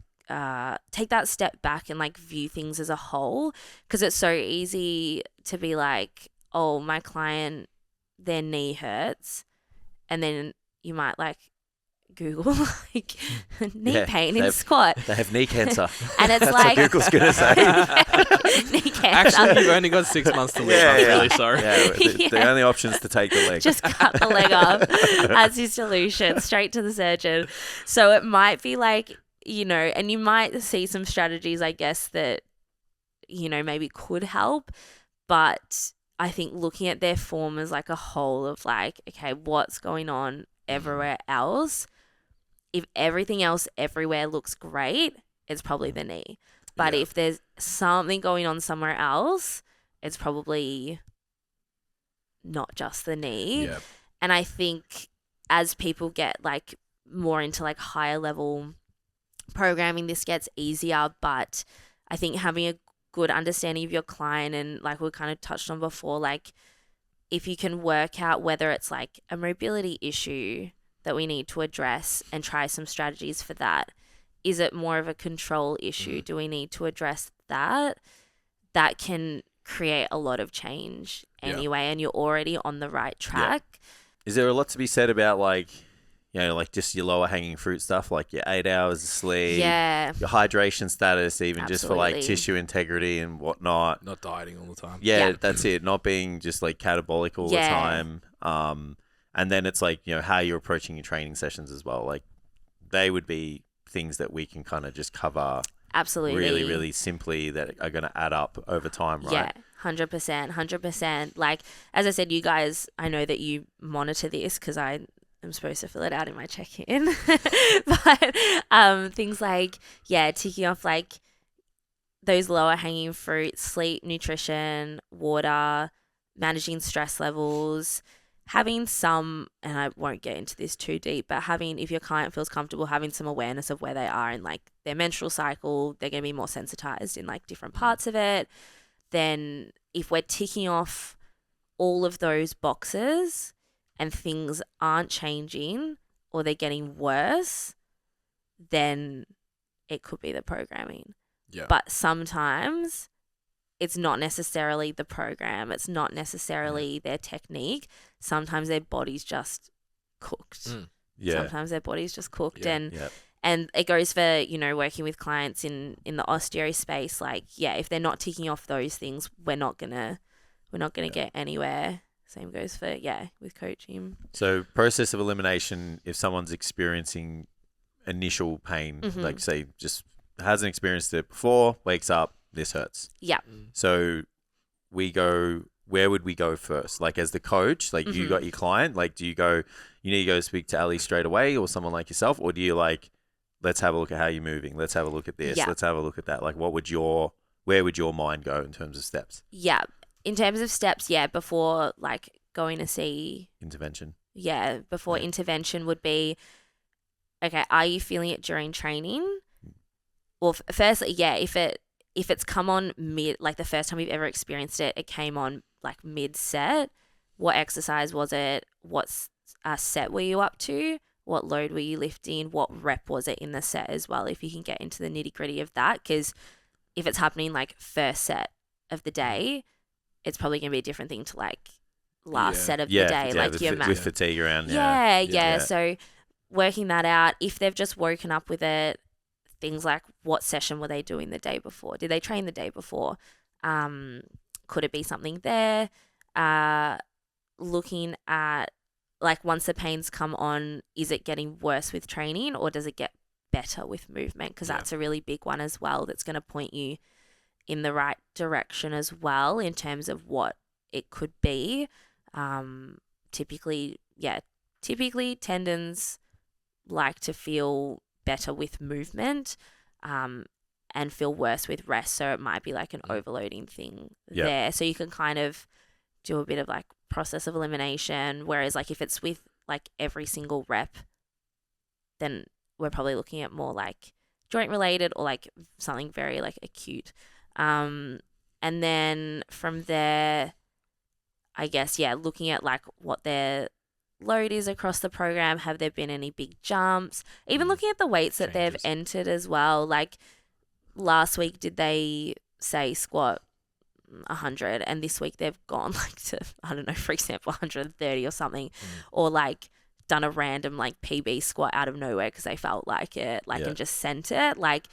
Speaker 3: take that step back and like view things as a whole, because it's so easy to be like, oh, my client, their knee hurts, and then you might like Google like knee pain in squat.
Speaker 4: They have knee cancer.
Speaker 3: And it's
Speaker 4: That's
Speaker 3: like
Speaker 4: what Google's going to say.
Speaker 3: knee cancer.
Speaker 1: Actually, you've only got 6 months to live. I'm really sorry.
Speaker 4: Yeah, the only option is to take the leg.
Speaker 3: Just cut the leg off as your solution, straight to the surgeon. So it might be like, you know, and you might see some strategies, I guess, that, you know, maybe could help. But I think looking at their form as like a whole of like, okay, what's going on everywhere else? If everything else everywhere looks great, it's probably the knee. But if there's something going on somewhere else, it's probably not just the knee.
Speaker 1: Yeah.
Speaker 3: And I think as people get like more into like higher level programming, this gets easier. But I think having a good understanding of your client, and like we kind of touched on before, like if you can work out whether it's like a mobility issue that we need to address and try some strategies for that. Is it more of a control issue? Do we need to address that? That can create a lot of change anyway, and you're already on the right track.
Speaker 4: Yeah. Is there a lot to be said about like, you know, like just your lower hanging fruit stuff, like your 8 hours of sleep, your hydration status, even just for like tissue integrity and whatnot.
Speaker 1: Not dieting all the time.
Speaker 4: Yeah, that's it. Not being just like catabolic all the time. And then it's like, you know, how you're approaching your training sessions as well. Like they would be things that we can kind of just cover really, really simply that are going to add up over time, right?
Speaker 3: Yeah, 100%. Like, as I said, you guys, I know that you monitor this because I am supposed to fill it out in my check-in. But things like, ticking off like those lower hanging fruit, sleep, nutrition, water, managing stress levels, having some, and I won't get into this too deep, but having, if your client feels comfortable, having some awareness of where they are in like their menstrual cycle, they're going to be more sensitized in like different parts of it. Then if we're ticking off all of those boxes and things aren't changing or they're getting worse, then it could be the programming.
Speaker 1: Yeah.
Speaker 3: But sometimes it's not necessarily the program. It's not necessarily their technique. Sometimes their body's just cooked. Sometimes their body's just cooked. And it goes for, you know, working with clients in the osteo space. Like, if they're not ticking off those things, we're not gonna get anywhere. Same goes for, with coaching.
Speaker 4: So process of elimination, if someone's experiencing initial pain, like say just hasn't experienced it before, wakes up, this hurts.
Speaker 3: Yeah.
Speaker 4: So where would we go first? Like as the coach, like you got your client, like do you need to go speak to Allie straight away or someone like yourself? Or do you like, let's have a look at how you're moving. Let's have a look at this.
Speaker 3: Yeah.
Speaker 4: Let's have a look at that. Like where would your mind go in terms of steps?
Speaker 3: Yeah. In terms of steps, before like going to see
Speaker 4: intervention.
Speaker 3: Yeah. Before intervention would be, okay, are you feeling it during training? Well, firstly, if it's come on mid, like the first time you've ever experienced it, it came on like mid-set. What exercise was it? What set were you up to? What load were you lifting? What rep was it in the set as well? If you can get into the nitty-gritty of that, because if it's happening like first set of the day, it's probably going to be a different thing to like last set of the day. Like
Speaker 4: with fatigue around.
Speaker 3: So working that out. If they've just woken up with it, things like what session were they doing the day before? Did they train the day before? Could it be something there? Looking at like once the pains come on, is it getting worse with training or does it get better with movement? Because that's a really big one as well. That's going to point you in the right direction as well in terms of what it could be. Typically tendons like to feel better with movement and feel worse with rest. So it might be like an overloading thing there. So you can kind of do a bit of like process of elimination. Whereas like if it's with like every single rep, then we're probably looking at more like joint related or like something very like acute. And then from there, I guess, looking at like what their load is across the program. Have there been any big jumps? Even looking at the weights that they've entered as well. Like last week, did they say squat 100 and this week they've gone like to, I don't know, for example, 130 or something, or like done a random like PB squat out of nowhere because they felt like it, and just sent it. Like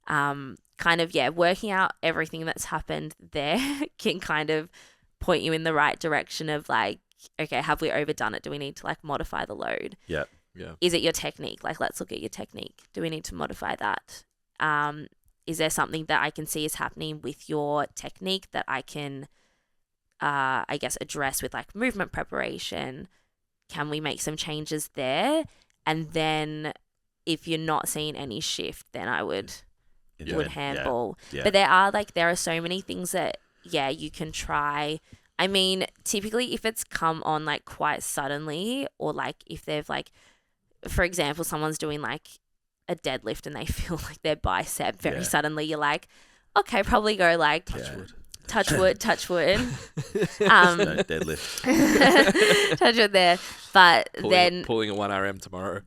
Speaker 3: kind of, working out everything that's happened there can kind of point you in the right direction of like, okay, have we overdone it? Do we need to like modify the load?
Speaker 4: Yeah.
Speaker 3: Is it your technique? Like, let's look at your technique. Do we need to modify that? Is there something that I can see is happening with your technique that I can, I guess, address with like movement preparation? Can we make some changes there? And then if you're not seeing any shift, then I would handball.
Speaker 4: Yeah.
Speaker 3: But there are so many things that, you can try. I mean, typically if it's come on like quite suddenly, or like if they've like, for example, someone's doing like a deadlift and they feel like their bicep very suddenly, you're like, okay, probably go like touch wood.
Speaker 4: No deadlift.
Speaker 3: Touch wood there. But
Speaker 1: pulling a 1RM tomorrow.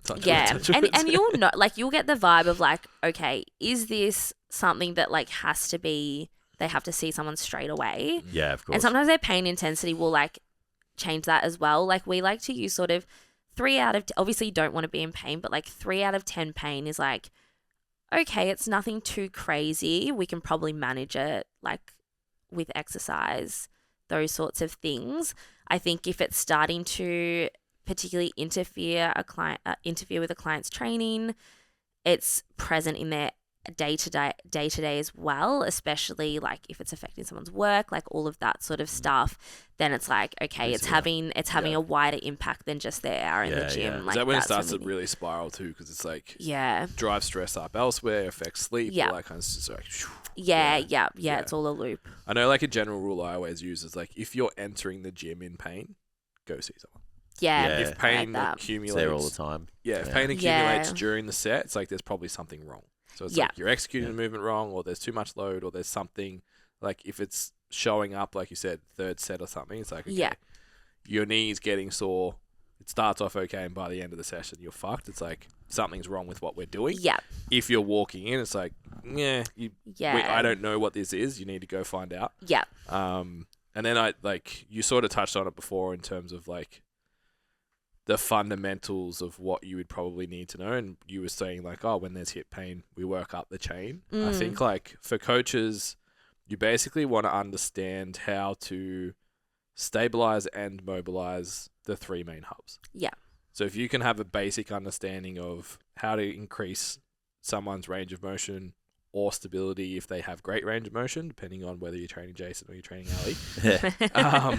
Speaker 3: And you'll know, like you'll get the vibe of like, okay, is this something that like has to be, they have to see someone straight away?
Speaker 4: Yeah, of course.
Speaker 3: And sometimes their pain intensity will like change that as well. Like we like to use sort of 3 out of, obviously you don't want to be in pain, but like 3 out of 10 pain is like, okay, it's nothing too crazy. We can probably manage it like with exercise, those sorts of things. I think if it's starting to particularly interfere with a client's training, it's present in their day to day as well, especially like if it's affecting someone's work, like all of that sort of stuff, then it's like, okay, it's having a wider impact than just their hour in the gym.
Speaker 1: Yeah.
Speaker 3: Like,
Speaker 1: is that when it starts to really spiral too? Because it's like drive stress up elsewhere, affects sleep, all that kind of stuff. Like,
Speaker 3: it's all a loop.
Speaker 1: I know like a general rule I always use is like, if you're entering the gym in pain, go see someone. If pain accumulates,
Speaker 4: it's there all the time.
Speaker 1: If pain accumulates during the set, it's like there's probably something wrong. So it's like you're executing the movement wrong, or there's too much load, or there's something, like if it's showing up, like you said, third set or something, it's like, okay, your knee's getting sore, it starts off okay, and by the end of the session, you're fucked. It's like something's wrong with what we're doing.
Speaker 3: Yeah.
Speaker 1: If you're walking in, it's like, I don't know what this is. You need to go find out.
Speaker 3: Yeah.
Speaker 1: And then you sort of touched on it before in terms of like the fundamentals of what you would probably need to know. And you were saying like, when there's hip pain, we work up the chain. I think like for coaches, you basically want to understand how to stabilize and mobilize the three main hubs.
Speaker 3: Yeah.
Speaker 1: So if you can have a basic understanding of how to increase someone's range of motion or stability if they have great range of motion, depending on whether you're training Jason or you're training Allie,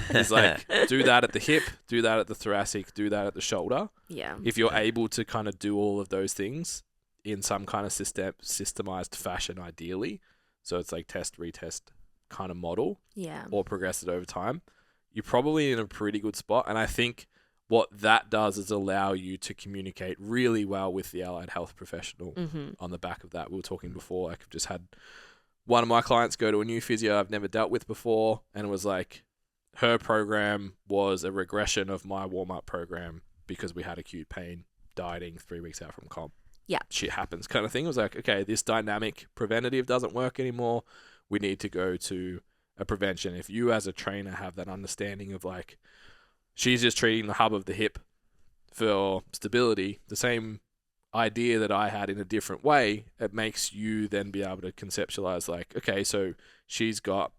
Speaker 1: it's like do that at the hip, do that at the thoracic, do that at the shoulder.
Speaker 3: Yeah.
Speaker 1: If you're able to kind of do all of those things in some kind of systemized fashion, ideally, so it's like test, retest kind of model, or progress it over time, you're probably in a pretty good spot. And I think what that does is allow you to communicate really well with the allied health professional on the back of that. We were talking before, like I've just had one of my clients go to a new physio I've never dealt with before, and it was like her program was a regression of my warm-up program because we had acute pain, dieting 3 weeks out from comp.
Speaker 3: Yeah.
Speaker 1: Shit happens kind of thing. It was like, okay, this dynamic preventative doesn't work anymore. We need to go to a prevention. If you as a trainer have that understanding of like, she's just treating the hub of the hip for stability, the same idea that I had in a different way, it makes you then be able to conceptualize like, okay, so she's got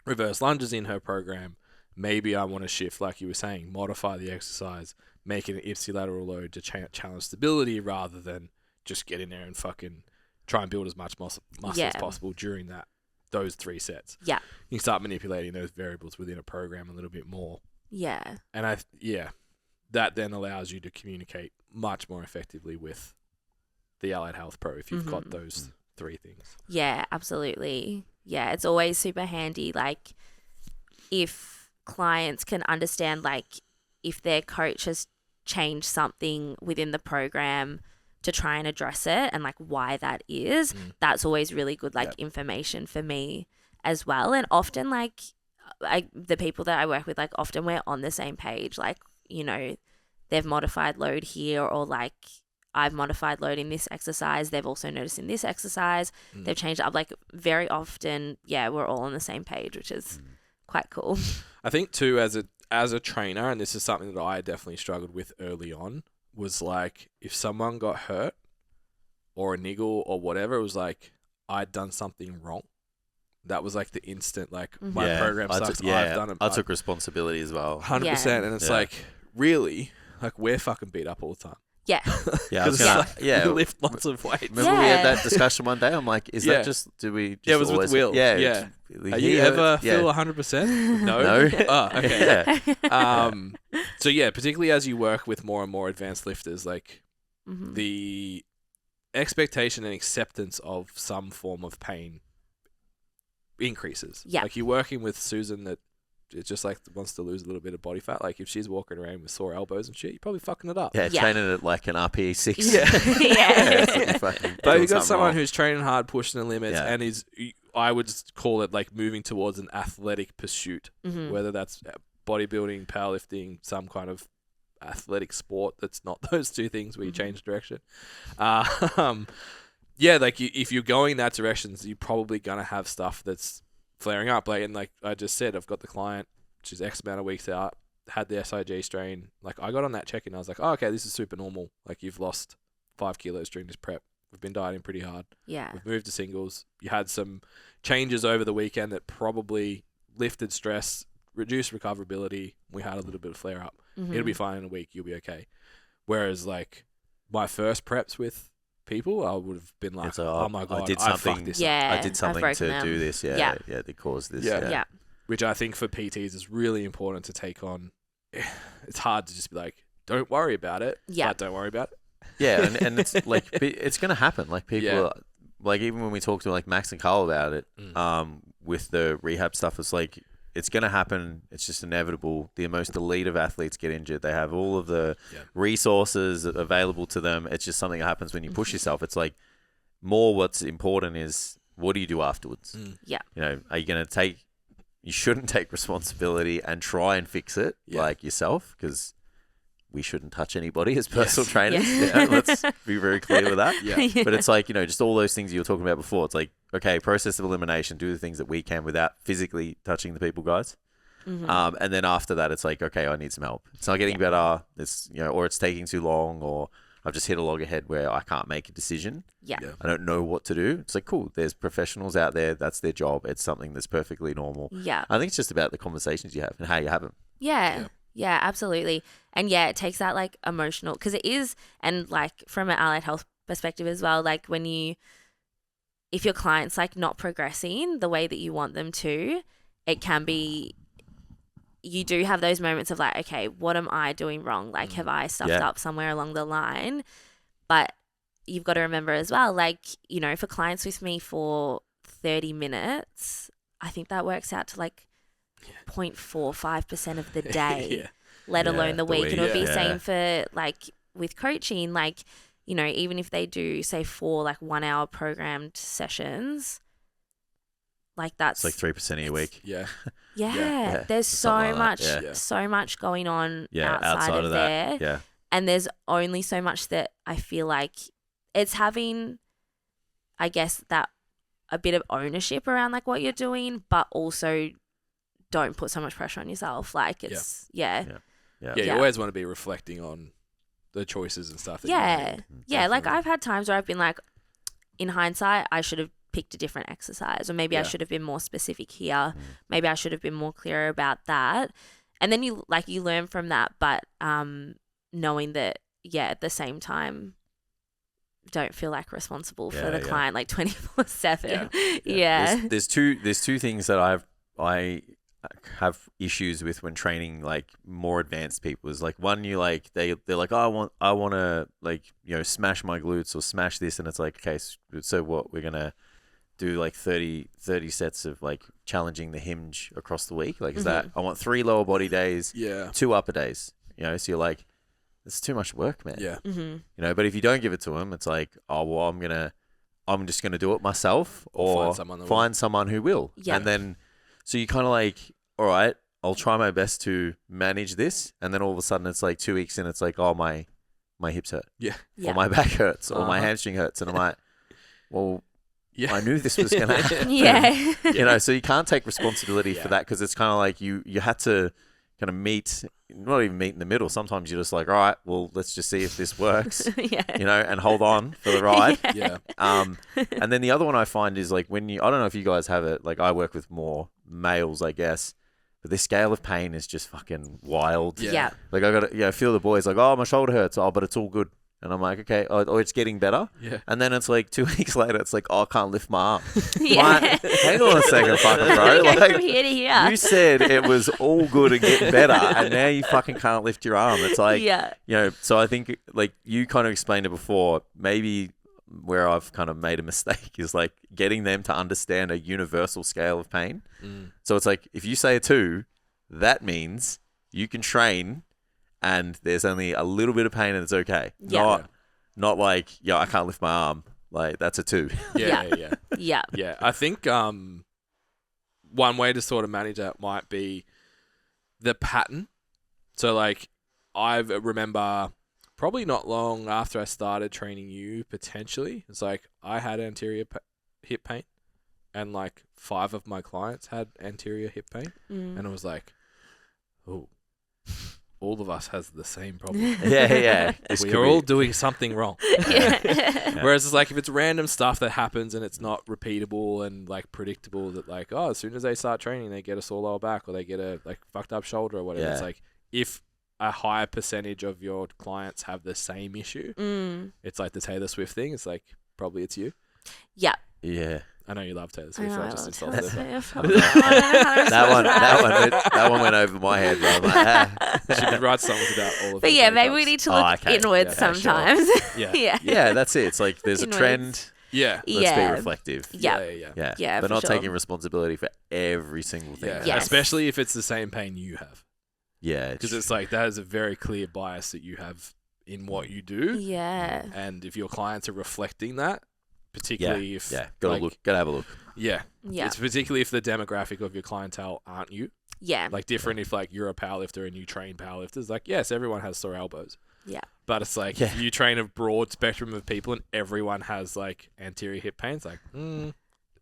Speaker 1: reverse lunges in her program. Maybe I want to shift, like you were saying, modify the exercise, make it an ipsilateral load to challenge stability rather than just get in there and fucking try and build as much muscle as possible during those 3 sets.
Speaker 3: Yeah.
Speaker 1: You can start manipulating those variables within a program a little bit more.
Speaker 3: Yeah.
Speaker 1: And that then allows you to communicate much more effectively with the allied health pro if you've got those 3 things.
Speaker 3: Yeah, absolutely. Yeah, it's always super handy. Like if clients can understand, like if their coach has changed something within the program to try and address it and like why that is, that's always really good information for me as well. And often like the people that I work with, like often we're on the same page. Like, you know, they've modified load here, or like I've modified load in this exercise. They've also noticed in this exercise, they've changed it up. Like very often, we're all on the same page, which is quite cool.
Speaker 1: I think too, as a trainer, and this is something that I definitely struggled with early on, was like if someone got hurt or a niggle or whatever, it was like I'd done something wrong. That was like the instant, like my program sucks. I've done it.
Speaker 2: I took responsibility as well.
Speaker 1: 100%. And it's like, really, like we're fucking beat up all the time.
Speaker 3: Yeah.
Speaker 1: We lift lots of weights.
Speaker 2: Remember we had that discussion one day? I'm like, is that just, do we just
Speaker 1: it was with Will.
Speaker 2: Yeah.
Speaker 1: Are you ever feel 100%? No? Oh, okay. So particularly as you work with more and more advanced lifters, like the expectation and acceptance of some form of pain increases.
Speaker 3: Yeah.
Speaker 1: Like you're working with Susan that it's just like wants to lose a little bit of body fat. Like if she's walking around with sore elbows and shit, you're probably fucking it up.
Speaker 2: Yeah, training it like an RPE6.
Speaker 1: But you've got someone who's training hard, pushing the limits, and I would call it like moving towards an athletic pursuit, whether that's bodybuilding, powerlifting, some kind of athletic sport that's not those 2 things where you change direction. Like if you're going in that direction, you're probably going to have stuff that's flaring up. Like, and like I just said, I've got the client, she's X amount of weeks out, had the SIG strain. Like I got on that check and I was like, oh, okay, this is super normal. Like you've lost 5 kilos during this prep. We've been dieting pretty hard.
Speaker 3: Yeah.
Speaker 1: We've moved to singles. You had some changes over the weekend that probably lifted stress, reduced recoverability. We had a little bit of flare up. It'll be fine in a week. You'll be okay. Whereas like my first preps with people, I would have been like, oh my God, I fucked this up.
Speaker 2: I did something to do this. Yeah, that caused this.
Speaker 1: Yeah. Which I think for PTs is really important to take on. It's hard to just be like, don't worry about it. Yeah. But don't worry about it.
Speaker 2: Yeah, and it's like, it's going to happen. Like people, like even when we talk to like Max and Carl about it, with the rehab stuff, it's like, it's going to happen. It's just inevitable. The most elite of athletes get injured. They have all of the resources available to them. It's just something that happens when you push yourself. It's like more what's important is what do you do afterwards?
Speaker 3: Yeah.
Speaker 2: You know, are you going to you shouldn't take responsibility and try and fix it like yourself, because we shouldn't touch anybody as personal trainers. Yeah, let's be very clear with that. But it's like, just all those things you were talking about before. It's like, okay, process of elimination, do the things that we can without physically touching the people, guys. Mm-hmm. And then after that, it's like, okay, I need some help. It's not getting better. It's, or it's taking too long, or I've just hit a loggerhead where I can't make a decision.
Speaker 3: Yeah.
Speaker 2: I don't know what to do. It's like, cool. There's professionals out there. That's their job. It's something that's perfectly normal.
Speaker 3: Yeah.
Speaker 2: I think it's just about the conversations you have and how you have them.
Speaker 3: Yeah, absolutely. And it takes that like emotional, because it is, and like from an allied health perspective as well, like if your client's like not progressing the way that you want them to, it can be, you do have those moments of like, okay, what am I doing wrong? Like, have I stuffed up somewhere along the line? But you've got to remember as well, like, if a client's with me for 30 minutes, I think that works out to like 0.45% of the day, let alone the week. And it would be the same for like with coaching, like, even if they do say 4 like 1 hour programmed sessions, like that's
Speaker 2: it's like 3% of your week.
Speaker 3: There's so much going on outside of that.
Speaker 2: Yeah.
Speaker 3: And there's only so much that I feel like it's having, I guess, that a bit of ownership around like what you're doing, but also don't put so much pressure on yourself. Like it's you
Speaker 1: always want to be reflecting on the choices and stuff that you make.
Speaker 3: Like I've had times where I've been like, in hindsight, I should have picked a different exercise, or maybe I should have been more specific here. Maybe I should have been more clear about that. And then you learn from that, but knowing that at the same time, don't feel like responsible for the client like 24/7.
Speaker 2: There's two things that I have issues with when training like more advanced people. Is like, one, you like they're like, oh, I want to like smash my glutes or smash this, and it's like, okay, so what, we're gonna do like 30 sets of like challenging the hinge across the week? Like, is that, I want 3 lower body days, 2 upper days, so you're like, it's too much work, man. But if you don't give it to them, it's like, oh well, I'm just gonna do it myself, or find someone who will. And then so you kind of like, all right, I'll try my best to manage this, and then all of a sudden it's like 2 weeks in, it's like, oh, my hips hurt, or my back hurts, or my hamstring hurts, and I'm like, well, I knew this was gonna happen. So you can't take responsibility for that, because it's kind of like you had to kind of not even meet in the middle. Sometimes you're just like, all right, well, let's just see if this works, and hold on for the ride. And then the other one I find is like, when I don't know if you guys have it, like I work with more males, I guess, but this scale of pain is just fucking wild. Like I got to feel the boys like, oh, my shoulder hurts, but it's all good. And I'm like, okay, it's getting better. And then it's like 2 weeks later, it's like, oh, I can't lift my arm. Hang on a second, fucking bro. Like,
Speaker 3: from here to here.
Speaker 2: You said it was all good and getting better, and now you fucking can't lift your arm. It's like, so I think like you kind of explained it before, maybe where I've kind of made a mistake is like getting them to understand a universal scale of pain. So it's like, if you say a 2, that means you can train and there's only a little bit of pain and it's okay. Not like, I can't lift my arm. Like, that's a 2.
Speaker 1: I think one way to sort of manage that might be the pattern. So like, I remember probably not long after I started training you, potentially, it's like I had anterior hip pain, and like 5 of my clients had anterior hip pain, and it was like, oh, all of us has the same problem. We're all doing something wrong. Whereas it's like, if it's random stuff that happens and it's not repeatable and like predictable, that like, oh, as soon as they start training, they get a sore lower back, or they get a like fucked up shoulder or whatever. It's like, if a higher percentage of your clients have the same issue, it's like the Taylor Swift thing. It's like, probably it's you. I know you love Taylor Swift. I just insulted her.
Speaker 2: That one went over my head. Bro.
Speaker 1: She could write songs about all of it.
Speaker 3: But maybe we need to look inwards sometimes.
Speaker 2: Sure. That's it. It's like there's a trend. Let's be reflective. But not taking responsibility for every single thing.
Speaker 1: Especially if it's the same pain you have. Because it's like, that is a very clear bias that you have in what you do. And if your clients are reflecting that, particularly if
Speaker 2: gotta have a look.
Speaker 1: It's particularly if the demographic of your clientele aren't you.
Speaker 3: Yeah.
Speaker 1: Like different if like you're a powerlifter and you train powerlifters. Like, yes, everyone has sore elbows.
Speaker 3: Yeah.
Speaker 1: But it's like if you train a broad spectrum of people and everyone has like anterior hip pain, it's like,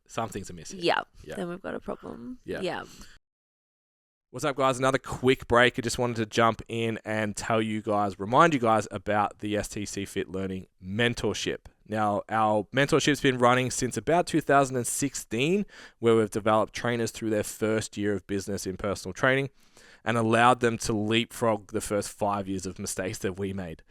Speaker 1: something's amiss here.
Speaker 3: Yeah. Then we've got a problem. Yeah.
Speaker 1: What's up, guys? Another quick break. I just wanted to jump in and remind you guys about the STCfit Learning Mentorship. Now, our mentorship's been running since about 2016, where we've developed trainers through their first year of business in personal training and allowed them to leapfrog the first 5 years of mistakes that we made.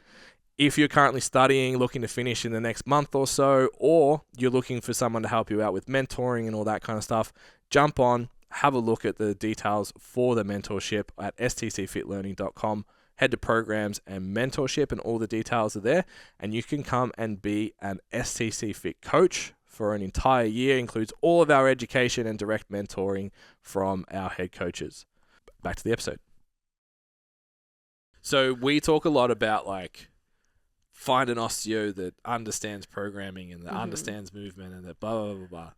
Speaker 1: If you're currently studying, looking to finish in the next month or so, or you're looking for someone to help you out with mentoring and all that kind of stuff, jump on, have a look at the details for the mentorship at stcfitlearning.com. Head to programs and mentorship and all the details are there. And you can come and be an STC Fit coach for an entire year. Includes all of our education and direct mentoring from our head coaches. Back to the episode. So we talk a lot about like find an osteo that understands programming and that understands movement and that blah, blah, blah, blah.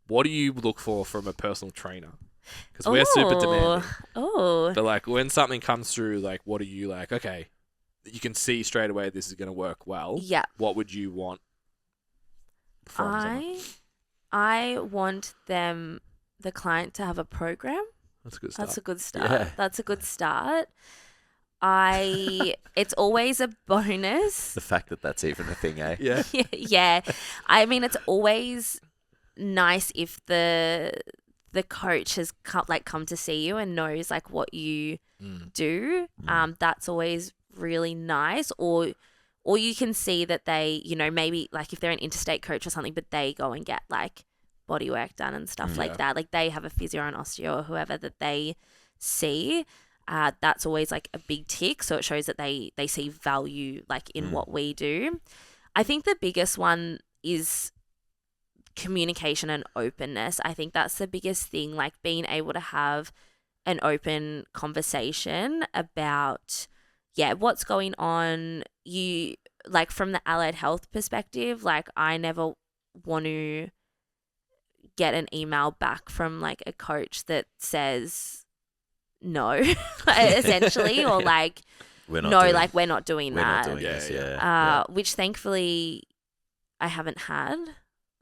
Speaker 1: What do you look for from a personal trainer? Because we're super demanding. But like when something comes through, like what are you like, okay, you can see straight away this is going to work well.
Speaker 3: Yeah.
Speaker 1: What would you want from someone?
Speaker 3: I want the client to have a program.
Speaker 1: That's a good start.
Speaker 3: That's a good start. Yeah. That's a good start. It's always a bonus.
Speaker 2: The fact that that's even a thing, eh?
Speaker 1: Yeah.
Speaker 3: Yeah. I mean, it's always nice if the coach has come to see you and knows like what you do. That's always really nice. Or you can see that they, you know, maybe like if they're an interstate coach or something, but they go and get like body work done and stuff like that. Like they have a physio or an osteo or whoever that they see. That's always like a big tick. So it shows that they see value like in what we do. I think the biggest one is communication and openness. I think that's the biggest thing, like being able to have an open conversation about, what's going on. You like from the allied health perspective, like I never want to get an email back from like a coach that says no, essentially, or like, we're not doing that.
Speaker 2: We're not doing this,
Speaker 3: which thankfully I haven't had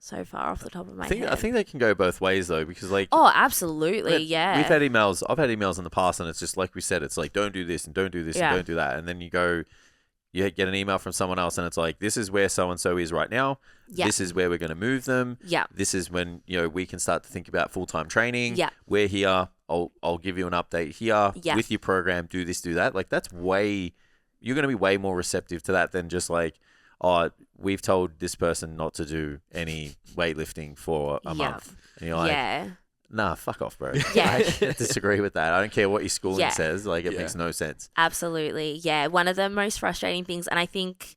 Speaker 3: so far off the top of my head.
Speaker 2: I think they can go both ways though, because like...
Speaker 3: Oh, absolutely, yeah.
Speaker 2: We've had emails, I've had emails in the past and it's just like we said, it's like, don't do this and don't do this and don't do that. And then you get an email from someone else and it's like, this is where so-and-so is right now. Yeah. This is where we're going to move them. Yeah. This is when, we can start to think about full-time training. Yeah. We're here. I'll give you an update here with your program. Do this, do that. Like you're going to be way more receptive to that than just like, oh, we've told this person not to do any weightlifting for a month. And you're like, nah, fuck off, bro. Yeah. I disagree with that. I don't care what your schooling says. Like, it makes no sense.
Speaker 3: Absolutely. Yeah. One of the most frustrating things, and I think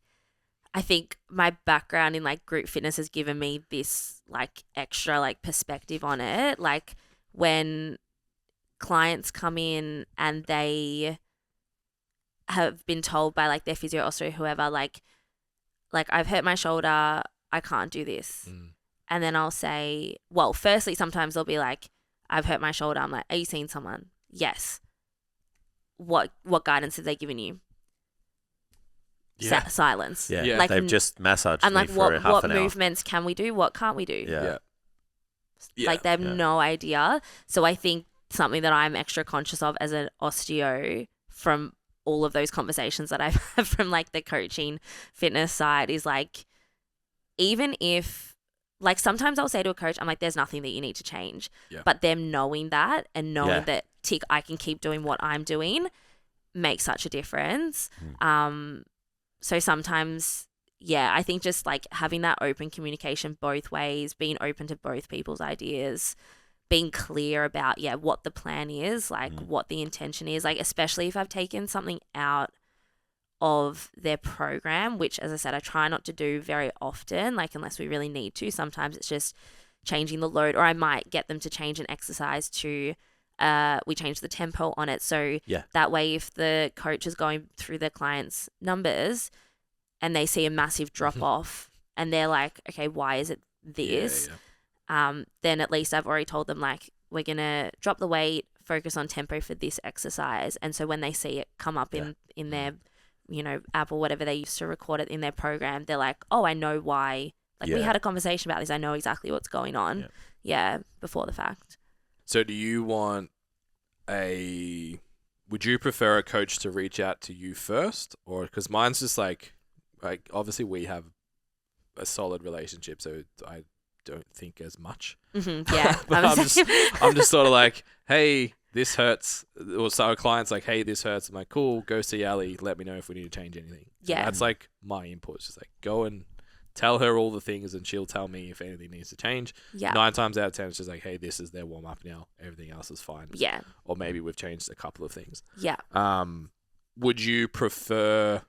Speaker 3: my background in like group fitness has given me this like extra like perspective on it. Like when clients come in and they have been told by like their physio or whoever, like I've hurt my shoulder, I can't do this. And then I'll say, well, firstly, sometimes they'll be like, I've hurt my shoulder. I'm like, are you seeing someone? Yes. What guidance have they given you? Silence.
Speaker 2: Yeah. Like, they've just massaged me for half an hour.
Speaker 3: What movements can we do? What can't we do?
Speaker 2: Yeah.
Speaker 3: Like they have no idea. So I think something that I'm extra conscious of as an osteo from all of those conversations that I've had from like the coaching fitness side is like, even if like sometimes I'll say to a coach, I'm like, there's nothing that you need to change, but them knowing that and knowing that I can keep doing what I'm doing makes such a difference. So sometimes, I think just like having that open communication both ways, being open to both people's ideas, being clear about, what the plan is, like what the intention is, like especially if I've taken something out of their program, which as I said, I try not to do very often, like unless we really need to. Sometimes it's just changing the load, or I might get them to change an exercise to, we change the tempo on it. So that way, if the coach is going through their client's numbers and they see a massive drop off and they're like, okay, why is it this? Then at least I've already told them like, we're going to drop the weight focus on tempo for this exercise. And so when they see it come up in their, you know, app or whatever they used to record it in their program, they're like, oh, I know why. Like we had a conversation about this. I know exactly what's going on. Yeah, before the fact.
Speaker 1: So do you want would you prefer a coach to reach out to you first? Or, because mine's just like obviously we have a solid relationship, so I don't think as much.
Speaker 3: Yeah.
Speaker 1: But I'm just sort of like, hey, this hurts. Or so our client's like, hey, this hurts. I'm like, cool, go see Allie. Let me know if we need to change anything.
Speaker 3: Yeah.
Speaker 1: And that's like my input. It's just like, go and tell her all the things and she'll tell me if anything needs to change.
Speaker 3: Yeah.
Speaker 1: 9 times out of 10, it's just like, hey, this is their warm up now. Everything else is fine.
Speaker 3: Yeah.
Speaker 1: Or maybe we've changed a couple of things.
Speaker 3: Yeah.
Speaker 1: Would you prefer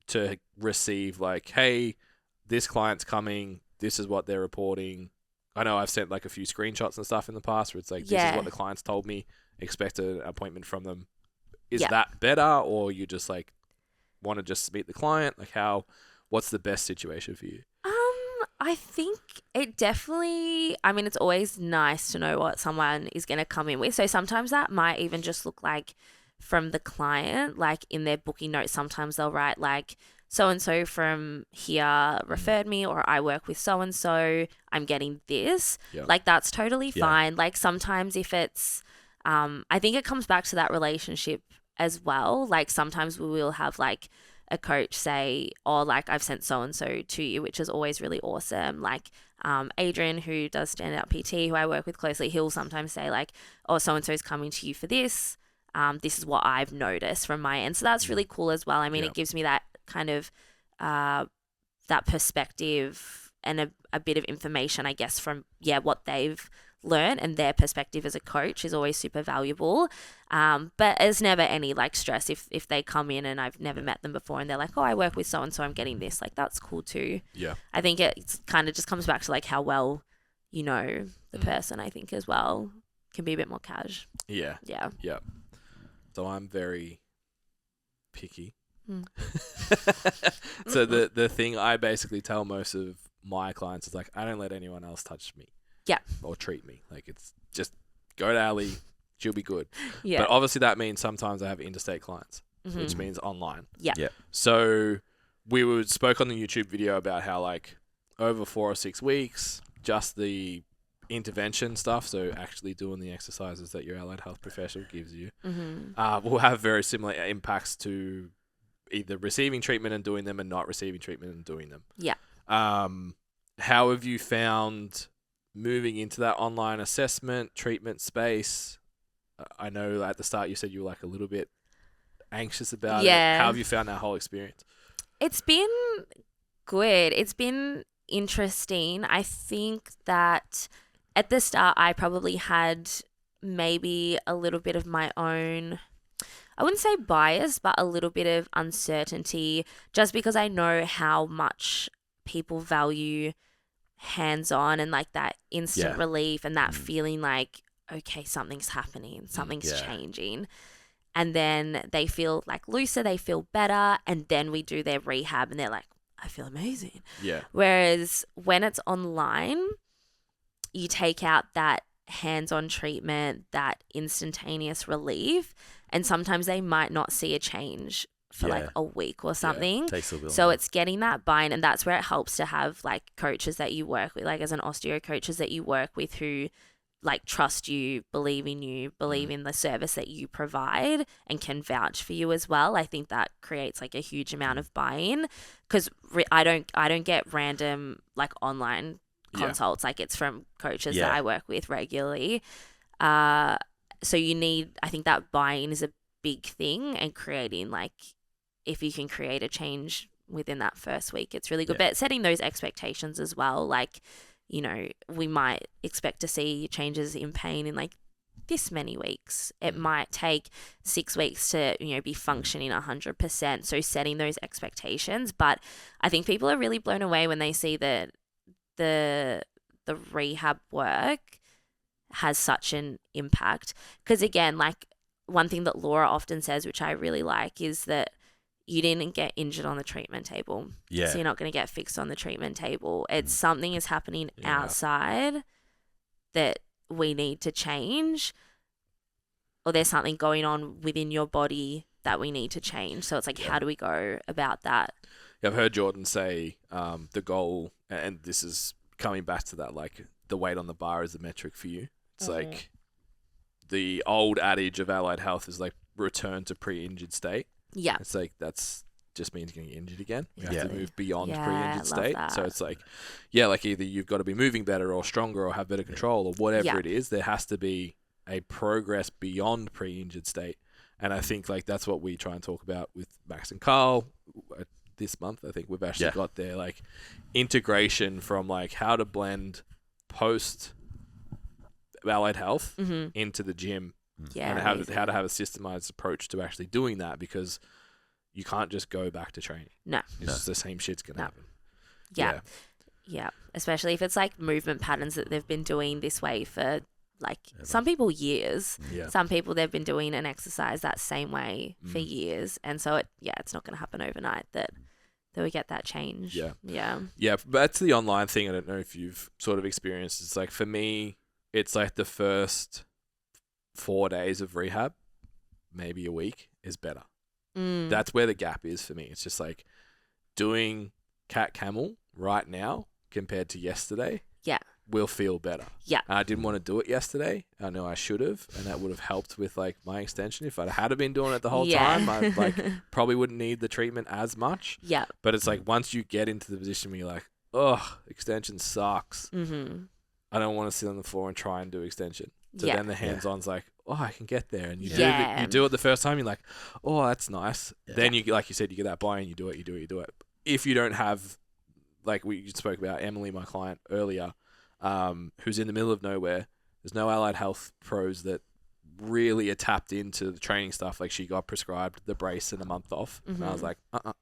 Speaker 1: to receive like, hey, this client's coming, this is what they're reporting? I know I've sent like a few screenshots and stuff in the past where it's like, this is what the clients told me, expect an appointment from them. Is that better, or you just like want to just meet the client? Like what's the best situation for you?
Speaker 3: I think it definitely, I mean, it's always nice to know what someone is going to come in with. So sometimes that might even just look like from the client, like in their booking notes, sometimes they'll write like, so-and-so from here referred me, or I work with so-and-so, I'm getting this. Yep. Like that's totally fine. Like sometimes if it's, I think it comes back to that relationship as well. Like sometimes we will have like a coach say, oh, like I've sent so-and-so to you, which is always really awesome. Like Adrian, who does Standout PT, who I work with closely, he'll sometimes say like, oh, so-and-so is coming to you for this. This is what I've noticed from my end. So that's really cool as well. I mean, it gives me that kind of that perspective and a bit of information, I guess, from what they've learned, and their perspective as a coach is always super valuable. But there's never any like stress if they come in and I've never met them before and they're like, oh, I work with so and so, I'm getting this. Like that's cool too. Yeah, I think it kind of just comes back to like how well you know the person. I think as well can be a bit more cash. Yeah. So I'm very picky. So the thing I basically tell most of my clients is like, I don't let anyone else touch me. Yeah. Or treat me. Like it's just go to Allie, she'll be good. Yeah. But obviously that means sometimes I have interstate clients, which means online. Yeah. So we spoke on the YouTube video about how like over 4 or 6 weeks, just the intervention stuff, so actually doing the exercises that your allied health professional gives you, will have very similar impacts to either receiving treatment and doing them and not receiving treatment and doing them. Yeah. How have you found moving into that online assessment treatment space? I know at the start you said you were like a little bit anxious about it. How have you found that whole experience? It's been good. It's been interesting. I think that at the start I probably had maybe a little bit of my own, I wouldn't say bias, but a little bit of uncertainty, just because I know how much people value hands-on and like that instant relief and that feeling like, okay, something's happening, something's changing. And then they feel like looser, they feel better, and then we do their rehab and they're like, I feel amazing. Yeah. Whereas when it's online, you take out that hands-on treatment, that instantaneous relief, and sometimes they might not see a change for like a week or something. Takes a little so it's getting that buy-in, and that's where it helps to have like coaches that you work with, like as an osteo coaches that you work with who like trust you, believe in the service that you provide and can vouch for you as well. I think that creates like a huge amount of buy-in, because I don't get random like online consults. Like it's from coaches that I work with regularly. So you need, I think that buy-in is a big thing, and creating like, if you can create a change within that first week, it's really good. But setting those expectations as well, like, you know, we might expect to see changes in pain in like this many weeks. It might take 6 weeks to, you know, be functioning 100%. So setting those expectations. But I think people are really blown away when they see that the rehab work has such an impact. Because again, like one thing that Laura often says, which I really like, is that you didn't get injured on the treatment table. Yeah. So you're not going to get fixed on the treatment table. It's something is happening outside that we need to change. or there's something going on within your body that we need to change. So it's like, how do we go about that?
Speaker 1: Yeah, I've heard Jordan say the goal, and this is coming back to that, like the weight on the bar is the metric for you. It's like the old adage of allied health is like return to pre-injured state.
Speaker 3: Yeah.
Speaker 1: It's like that's just means getting injured again. You have to move beyond pre-injured state.
Speaker 3: That.
Speaker 1: So it's like, like either you've got to be moving better or stronger or have better control or whatever it is. There has to be a progress beyond pre-injured state. And I think like that's what we try and talk about with Max and Carl this month. I think we've actually got their like integration from like how to blend post allied health into the gym and how to have a systemized approach to actually doing that, because you can't just go back to training.
Speaker 3: No.
Speaker 1: It's just the same shit's going to happen.
Speaker 3: Yeah. Especially if it's like movement patterns that they've been doing this way for like some people years.
Speaker 1: Yeah.
Speaker 3: Some people they've been doing an exercise that same way for years. And so it's not going to happen overnight that we get that change.
Speaker 1: Yeah.
Speaker 3: Yeah.
Speaker 1: Yeah. But that's the online thing. I don't know if you've sort of experienced. It's like for me, it's like the first 4 days of rehab, maybe a week, is better. That's where the gap is for me. It's just like doing cat camel right now compared to yesterday.
Speaker 3: Yeah.
Speaker 1: Will feel better.
Speaker 3: Yeah.
Speaker 1: I didn't want to do it yesterday. I know I should have, and that would have helped with like my extension. If I'd had been doing it the whole time, I like probably wouldn't need the treatment as much.
Speaker 3: Yeah.
Speaker 1: But it's like once you get into the position where you're like, oh, extension sucks. I don't want to sit on the floor and try and do extension. So then the hands-on's like, oh, I can get there. And you do it the first time, you're like, oh, that's nice. Yeah. Then you, like you said, you get that buy-in, you do it. If you don't have, like we spoke about Emily, my client earlier, who's in the middle of nowhere, there's no allied health pros that really are tapped into the training stuff. Like she got prescribed the brace and a month off. And I was like, on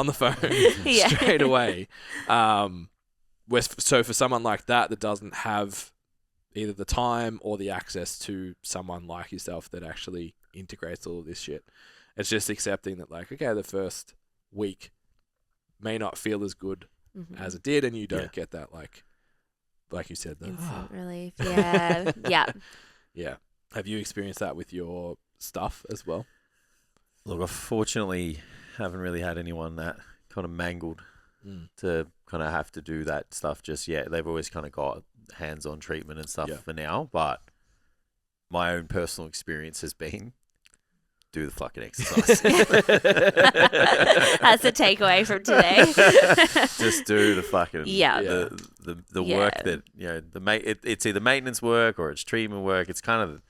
Speaker 1: the phone straight away. So for someone like that doesn't have either the time or the access to someone like yourself that actually integrates all of this shit, it's just accepting that like, okay, the first week may not feel as good as it did, and you don't get that like you said, the
Speaker 3: instant relief. Yeah.
Speaker 1: Have you experienced that with your stuff as well?
Speaker 4: Look, I fortunately haven't really had anyone that kind of mangled to kind of have to do that stuff just yet. They've always kind of got hands-on treatment and stuff for now, but my own personal experience has been do the fucking exercise.
Speaker 3: That's the takeaway from today.
Speaker 4: Just do the fucking the work that it's either maintenance work or it's treatment work. It's kind of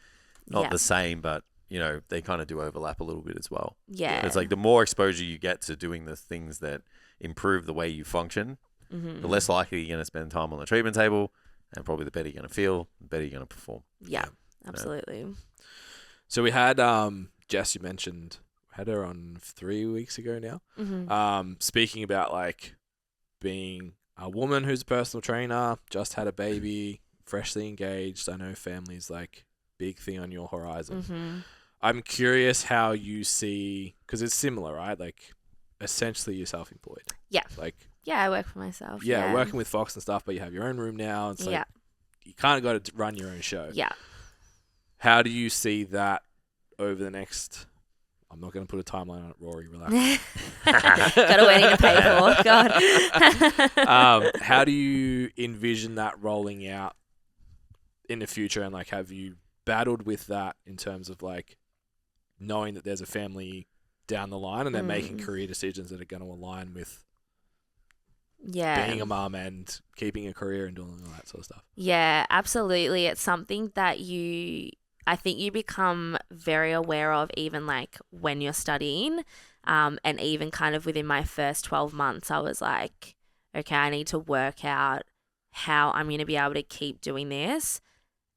Speaker 4: not the same, but they kind of do overlap a little bit as well.
Speaker 3: Yeah,
Speaker 4: it's like the more exposure you get to doing the things that improve the way you function, the less likely you're going to spend time on the treatment table, and probably the better you're going to feel, the better you're going to perform.
Speaker 3: Yeah, absolutely.
Speaker 1: So we had Jess, you mentioned, had her on 3 weeks ago now. Speaking about like being a woman who's a personal trainer, just had a baby, freshly engaged. I know family's like big thing on your horizon. I'm curious how you see, because it's similar, right? Like essentially you're self-employed.
Speaker 3: Yeah.
Speaker 1: Like
Speaker 3: I work for myself.
Speaker 1: Yeah, working with Fox and stuff, but you have your own room now. It's like you kind of got to run your own show.
Speaker 3: Yeah.
Speaker 1: How do you see that over the next? I'm not going to put a timeline on it, Rory. Relax.
Speaker 3: Got a wedding to pay for. God.
Speaker 1: How do you envision that rolling out in the future? And like, have you battled with that in terms of like knowing that there's a family down the line and they're making career decisions that are going to align with being a mum and keeping a career and doing all that sort of stuff?
Speaker 3: Yeah, absolutely. It's something that I think you become very aware of even like when you're studying, and even kind of within my first 12 months, I was like, okay, I need to work out how I'm going to be able to keep doing this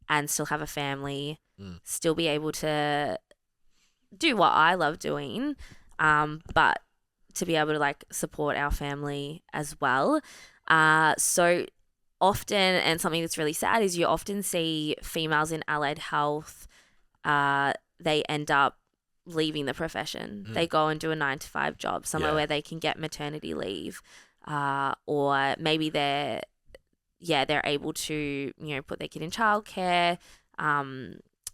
Speaker 3: and still have a family, still be able to do what I love doing, but to be able to like support our family as well. So often, and something that's really sad is you often see females in allied health, they end up leaving the profession. They go and do a 9-to-5 job somewhere where they can get maternity leave, or maybe they're able to, put their kid in childcare,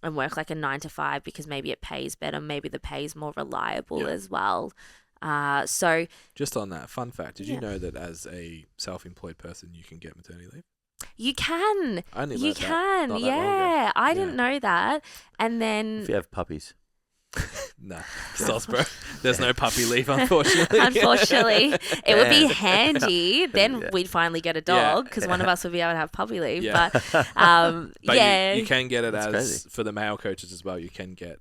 Speaker 3: and work like a 9 to 5 because maybe it pays better, maybe the pay is more reliable as well. So
Speaker 1: just on that fun fact, did you know that as a self-employed person you can get maternity leave?
Speaker 3: You can.
Speaker 1: I only
Speaker 3: you
Speaker 1: learned
Speaker 3: can.
Speaker 1: that
Speaker 3: Yeah, I didn't know that. And then
Speaker 2: If you have puppies.
Speaker 1: No, sauce, bro. There's no puppy leave, unfortunately.
Speaker 3: Unfortunately, it would be handy. Then we'd finally get a dog because one of us would be able to have puppy leave.
Speaker 1: Yeah.
Speaker 3: But
Speaker 1: you can get it for the male coaches as well. You can get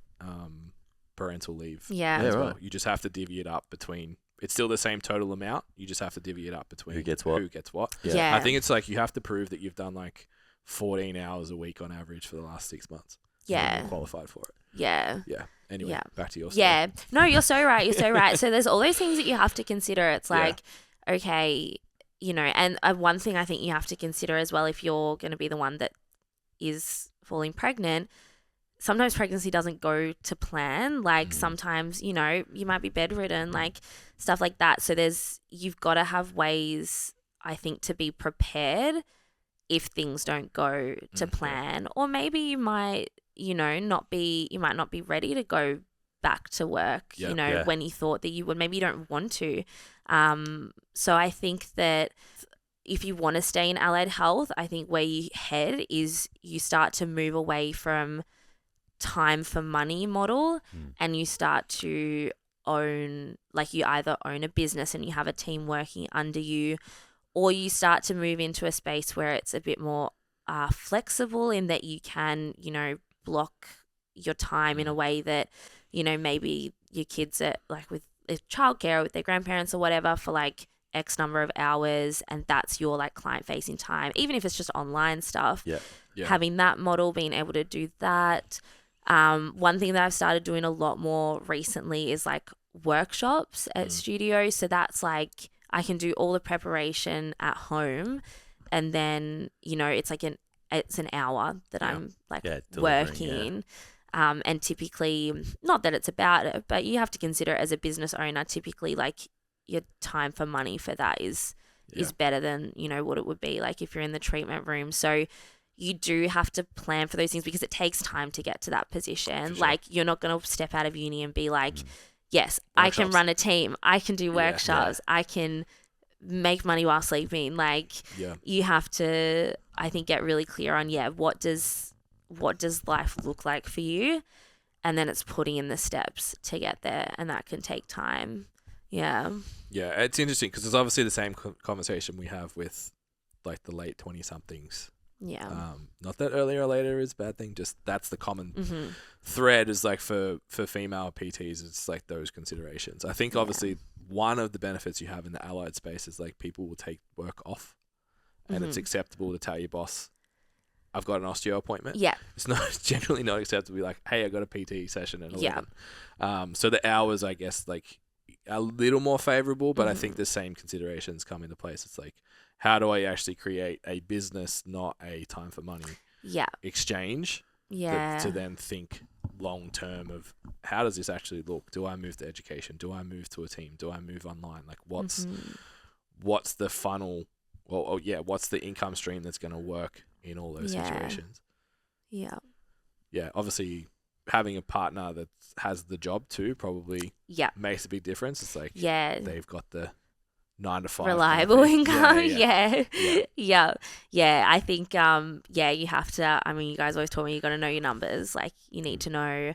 Speaker 1: parental leave. As well. You just have to divvy it up between. It's still the same total amount. You just have to divvy it up between
Speaker 2: who gets what.
Speaker 3: Yeah.
Speaker 1: I think it's like you have to prove that you've done like 14 hours a week on average for the last 6 months.
Speaker 3: Yeah.
Speaker 1: You're qualified for it.
Speaker 3: Yeah.
Speaker 1: Yeah. Anyway, back to your story.
Speaker 3: Yeah. No, you're so right. You're so right. So there's all those things that you have to consider. It's like, okay, you know, and one thing I think you have to consider as well if you're going to be the one that is falling pregnant, sometimes pregnancy doesn't go to plan. Like sometimes, you know, you might be bedridden, like stuff like that. So you've got to have ways, I think, to be prepared if things don't go to plan. Or maybe you might, you know, you might not be ready to go back to work, when you thought that you would. Maybe you don't want to. So I think that if you want to stay in allied health, I think where you head is you start to move away from time for money model and you start to own, like you either own a business and you have a team working under you, or you start to move into a space where it's a bit more flexible in that you can, you know, block your time in a way that, you know, maybe your kids are like with childcare or with their grandparents or whatever for like X number of hours, and that's your like client facing time, even if it's just online stuff. Having that model, being able to do that. One thing that I've started doing a lot more recently is like workshops at studios. So that's like I can do all the preparation at home, and then, you know, it's like it's an hour that I'm like working. And typically, not that it's about it, but you have to consider it as a business owner, typically like your time for money for that is better than, you know, what it would be like if you're in the treatment room. So you do have to plan for those things because it takes time to get to that position. Sure. Like you're not going to step out of uni and be like, yes, workshops. I can run a team. I can do workshops. I can make money while sleeping. Like you have to, I think, get really clear on, what does life look like for you? And then it's putting in the steps to get there, and that can take time. Yeah,
Speaker 1: it's interesting because it's obviously the same conversation we have with like the late 20-somethings. Not that earlier or later is a bad thing, just that's the common thread is like for female PTs, it's like those considerations. I think obviously one of the benefits you have in the allied space is like people will take work off and it's acceptable to tell your boss, I've got an osteo appointment. It's generally not acceptable to be like, hey, I got a PT session at 11. So the hours, I guess, like a little more favorable, but I think the same considerations come into place. It's like, how do I actually create a business, not a time for money exchange? To then think long term of how does this actually look? Do I move to education? Do I move to a team? Do I move online? Like what's the funnel? What's the income stream that's going to work in all those situations? Obviously having a partner that has the job too probably makes a big difference. It's like they've got the 9 to 5
Speaker 3: reliable income. I think you have to, I mean, you guys always taught me you got to know your numbers. Like you need to know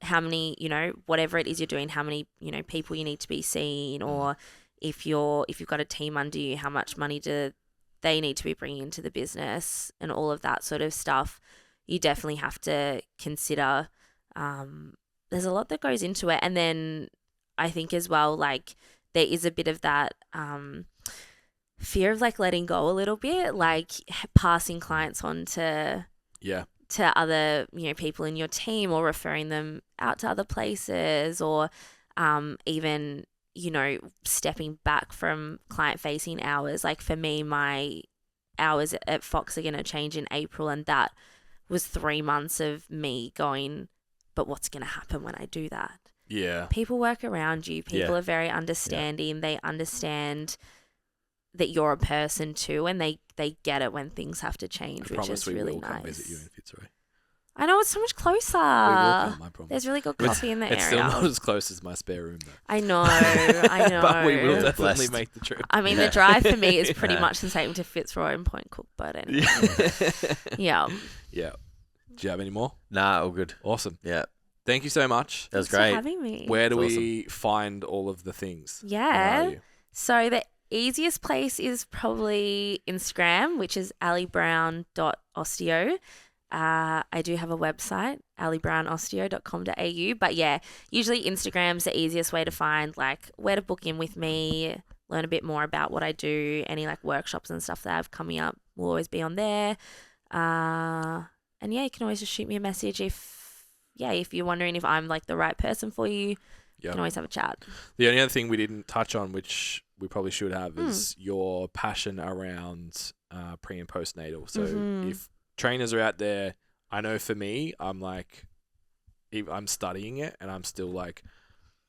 Speaker 3: how many, you know, whatever it is you're doing, how many, you know, people you need to be seeing, or if you've got a team under you, how much money do they need to be bringing into the business, and all of that sort of stuff. You definitely have to consider. There's a lot that goes into it. And then I think as well, like there is a bit of that fear of like letting go a little bit, like passing clients on to other, you know, people in your team, or referring them out to other places, or even, you know, stepping back from client facing hours. Like for me, my hours at Fox are going to change in April, and that was 3 months of me going, but what's going to happen when I do that? People work around you. People are very understanding. They understand that you're a person too, and they get it when things have to change, which is really nice. I promise we will come visit you in Fitzroy. I know, it's so much closer.
Speaker 1: We will come, I promise.
Speaker 3: There's really good coffee in the area.
Speaker 1: It's still not as close as my spare room, though.
Speaker 3: I know, I know.
Speaker 1: But we will definitely make the trip.
Speaker 3: I mean, the drive for me is pretty much the same to Fitzroy and Point Cook, but anyway. Yeah.
Speaker 1: Yeah. Do you have any more?
Speaker 4: Nah, all good.
Speaker 1: Awesome.
Speaker 4: Yeah.
Speaker 1: Thank you so much.
Speaker 4: That was
Speaker 3: Thanks
Speaker 4: great.
Speaker 3: for having me.
Speaker 1: Where do we find all of the things?
Speaker 3: Yeah. So the easiest place is probably Instagram, which is alliebrown.osteo. I do have a website, alliebrownausteo.com.au. But yeah, usually Instagram's the easiest way to find like where to book in with me, learn a bit more about what I do, any like workshops and stuff that I have coming up will always be on there. And yeah, you can always just shoot me a message if you're wondering if I'm like the right person for you. You can always have a chat.
Speaker 1: The only other thing we didn't touch on, which we probably should have, is your passion around pre and postnatal. So if trainers are out there, I know for me, I'm studying it and I'm still like,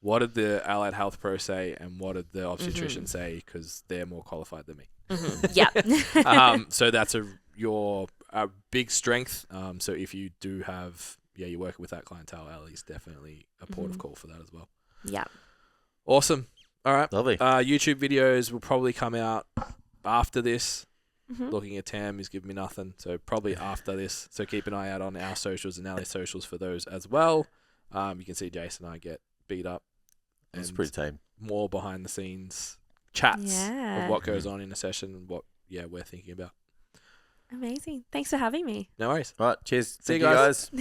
Speaker 1: what did the allied health pro say and what did the obstetrician say? Because they're more qualified than me.
Speaker 3: Yeah.
Speaker 1: So that's your big strength. So if you do have, you're working with that clientele, Allie's definitely a port of call for that as well.
Speaker 3: Yeah.
Speaker 1: Awesome. All right.
Speaker 4: Lovely.
Speaker 1: YouTube videos will probably come out after this. Looking at Tam, he's giving me nothing. So probably after this. So keep an eye out on our socials and Allie's socials for those as well. You can see Jason and I get beat up.
Speaker 4: It's pretty tame.
Speaker 1: More behind the scenes chats of what goes on in a session and what we're thinking about.
Speaker 3: Amazing. Thanks for having me.
Speaker 1: No worries.
Speaker 4: All right. Cheers.
Speaker 1: See you guys.